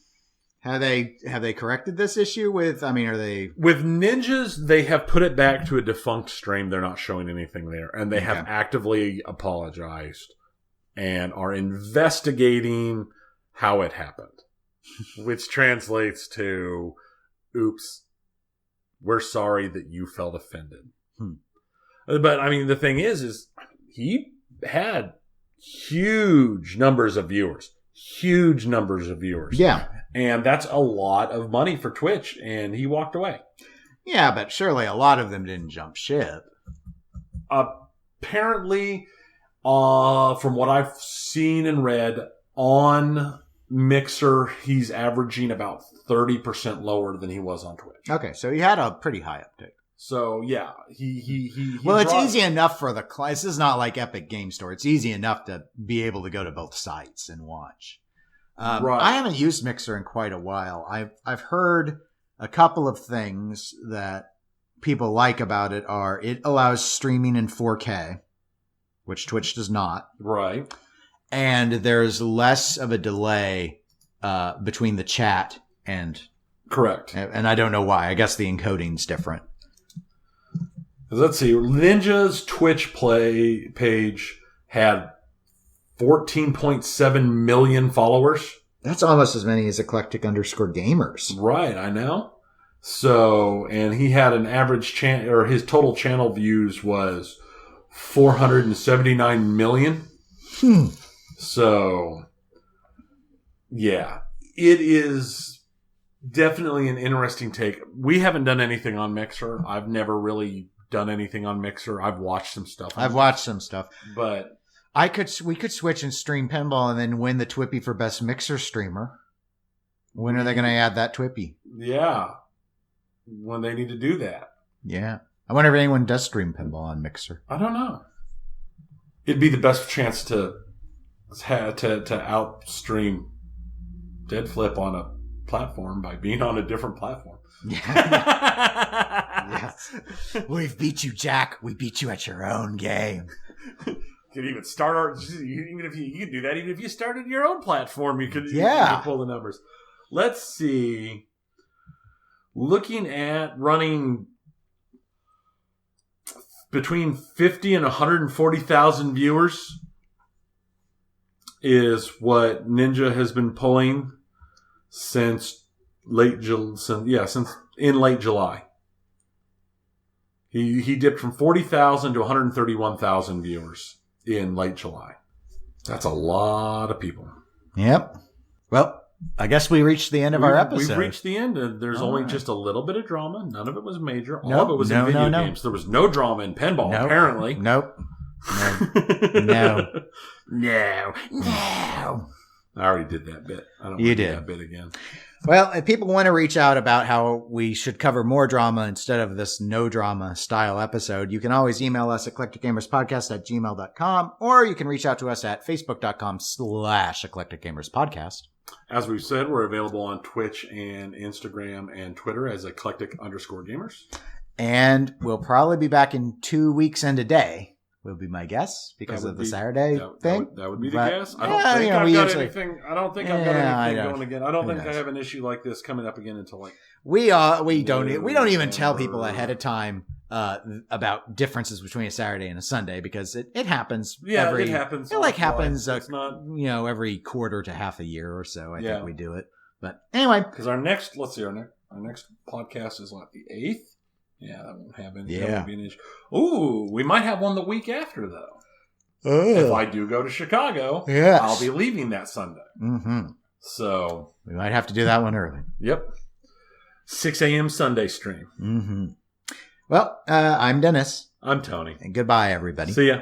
Speaker 2: Have they corrected this issue with, are they...
Speaker 1: With Ninjas, they have put it back to a defunct stream. They're not showing anything there. And they have actively apologized and are investigating how it happened. Which translates to, oops, we're sorry that you felt offended. But, the thing is he had huge numbers of viewers. Huge numbers of viewers.
Speaker 2: Yeah.
Speaker 1: And that's a lot of money for Twitch, and he walked away.
Speaker 2: Yeah, but surely a lot of them didn't jump ship.
Speaker 1: Apparently, from what I've seen and read, on Mixer, he's averaging about 30% lower than he was on Twitch.
Speaker 2: Okay, so he had a pretty high uptick.
Speaker 1: So, yeah, he
Speaker 2: well, it's easy enough for the class. This is not like Epic Game Store. It's easy enough to be able to go to both sites and watch. Right. I haven't used Mixer in quite a while. I've heard a couple of things that people like about it are it allows streaming in 4K, which Twitch does not.
Speaker 1: Right.
Speaker 2: And there's less of a delay between the chat and...
Speaker 1: Correct.
Speaker 2: And I don't know why. I guess the encoding's different.
Speaker 1: Let's see. Ninja's Twitch play page had 14.7 million followers.
Speaker 2: That's almost as many as eclectic_gamers.
Speaker 1: Right, I know. So, and he had an average his total channel views was 479 million. So, yeah, it is definitely an interesting take. We haven't done anything on Mixer. I've never really done anything on Mixer. I've watched some stuff. But
Speaker 2: we could switch and stream pinball and then win the Twippy for best Mixer streamer. When are they going to add that Twippy?
Speaker 1: Yeah. When they need to do that.
Speaker 2: Yeah. I wonder if anyone does stream pinball on Mixer.
Speaker 1: I don't know. It'd be the best chance to outstream Dead Flip on a platform by being on a different platform.
Speaker 2: Yeah. Yes. We've beat you, Jack. We beat you at your own game.
Speaker 1: Could even start even if you could do that, even if you started your own platform, you could pull the numbers. Let's see. Looking at running between 50 and 140,000 viewers is what Ninja has been pulling since in late July. He dipped from 40,000 to 131,000 viewers in late July. That's a lot of people.
Speaker 2: Yep. Well, I guess we reached the end of our episode.
Speaker 1: We've reached the end. There's only just a little bit of drama. None of it was major. All of it was in video games. There was no drama in pinball, apparently.
Speaker 2: Nope. No.
Speaker 1: I already did that bit. I don't want to do that bit again.
Speaker 2: Well, if people want to reach out about how we should cover more drama instead of this no drama style episode, you can always email us at eclecticgamerspodcast@gmail.com, or you can reach out to us at facebook.com/eclecticgamerspodcast.
Speaker 1: As we've said, we're available on Twitch and Instagram and Twitter as eclectic_gamers.
Speaker 2: And we'll probably be back in 2 weeks and a day. Will be my guess because of the Saturday thing.
Speaker 1: That would be the guess. I don't think I've got anything going again. I don't think I have an issue like this coming up again until
Speaker 2: we don't even tell people ahead of time about differences between a Saturday and a Sunday because it happens. Yeah, it happens. It happens. It's not every quarter to half a year or so. I think we do it. But anyway,
Speaker 1: because our next podcast is the 8th. Yeah, that won't happen.
Speaker 2: Yeah.
Speaker 1: That won't be an issue. Ooh, we might have one the week after, though. If I do go to Chicago,
Speaker 2: Yes.
Speaker 1: I'll be leaving that Sunday.
Speaker 2: Mm-hmm.
Speaker 1: So
Speaker 2: We might have to do that one early.
Speaker 1: Yep. 6 a.m. Sunday stream.
Speaker 2: Mm-hmm. Well, I'm Dennis.
Speaker 1: I'm Tony.
Speaker 2: And goodbye, everybody.
Speaker 1: See ya.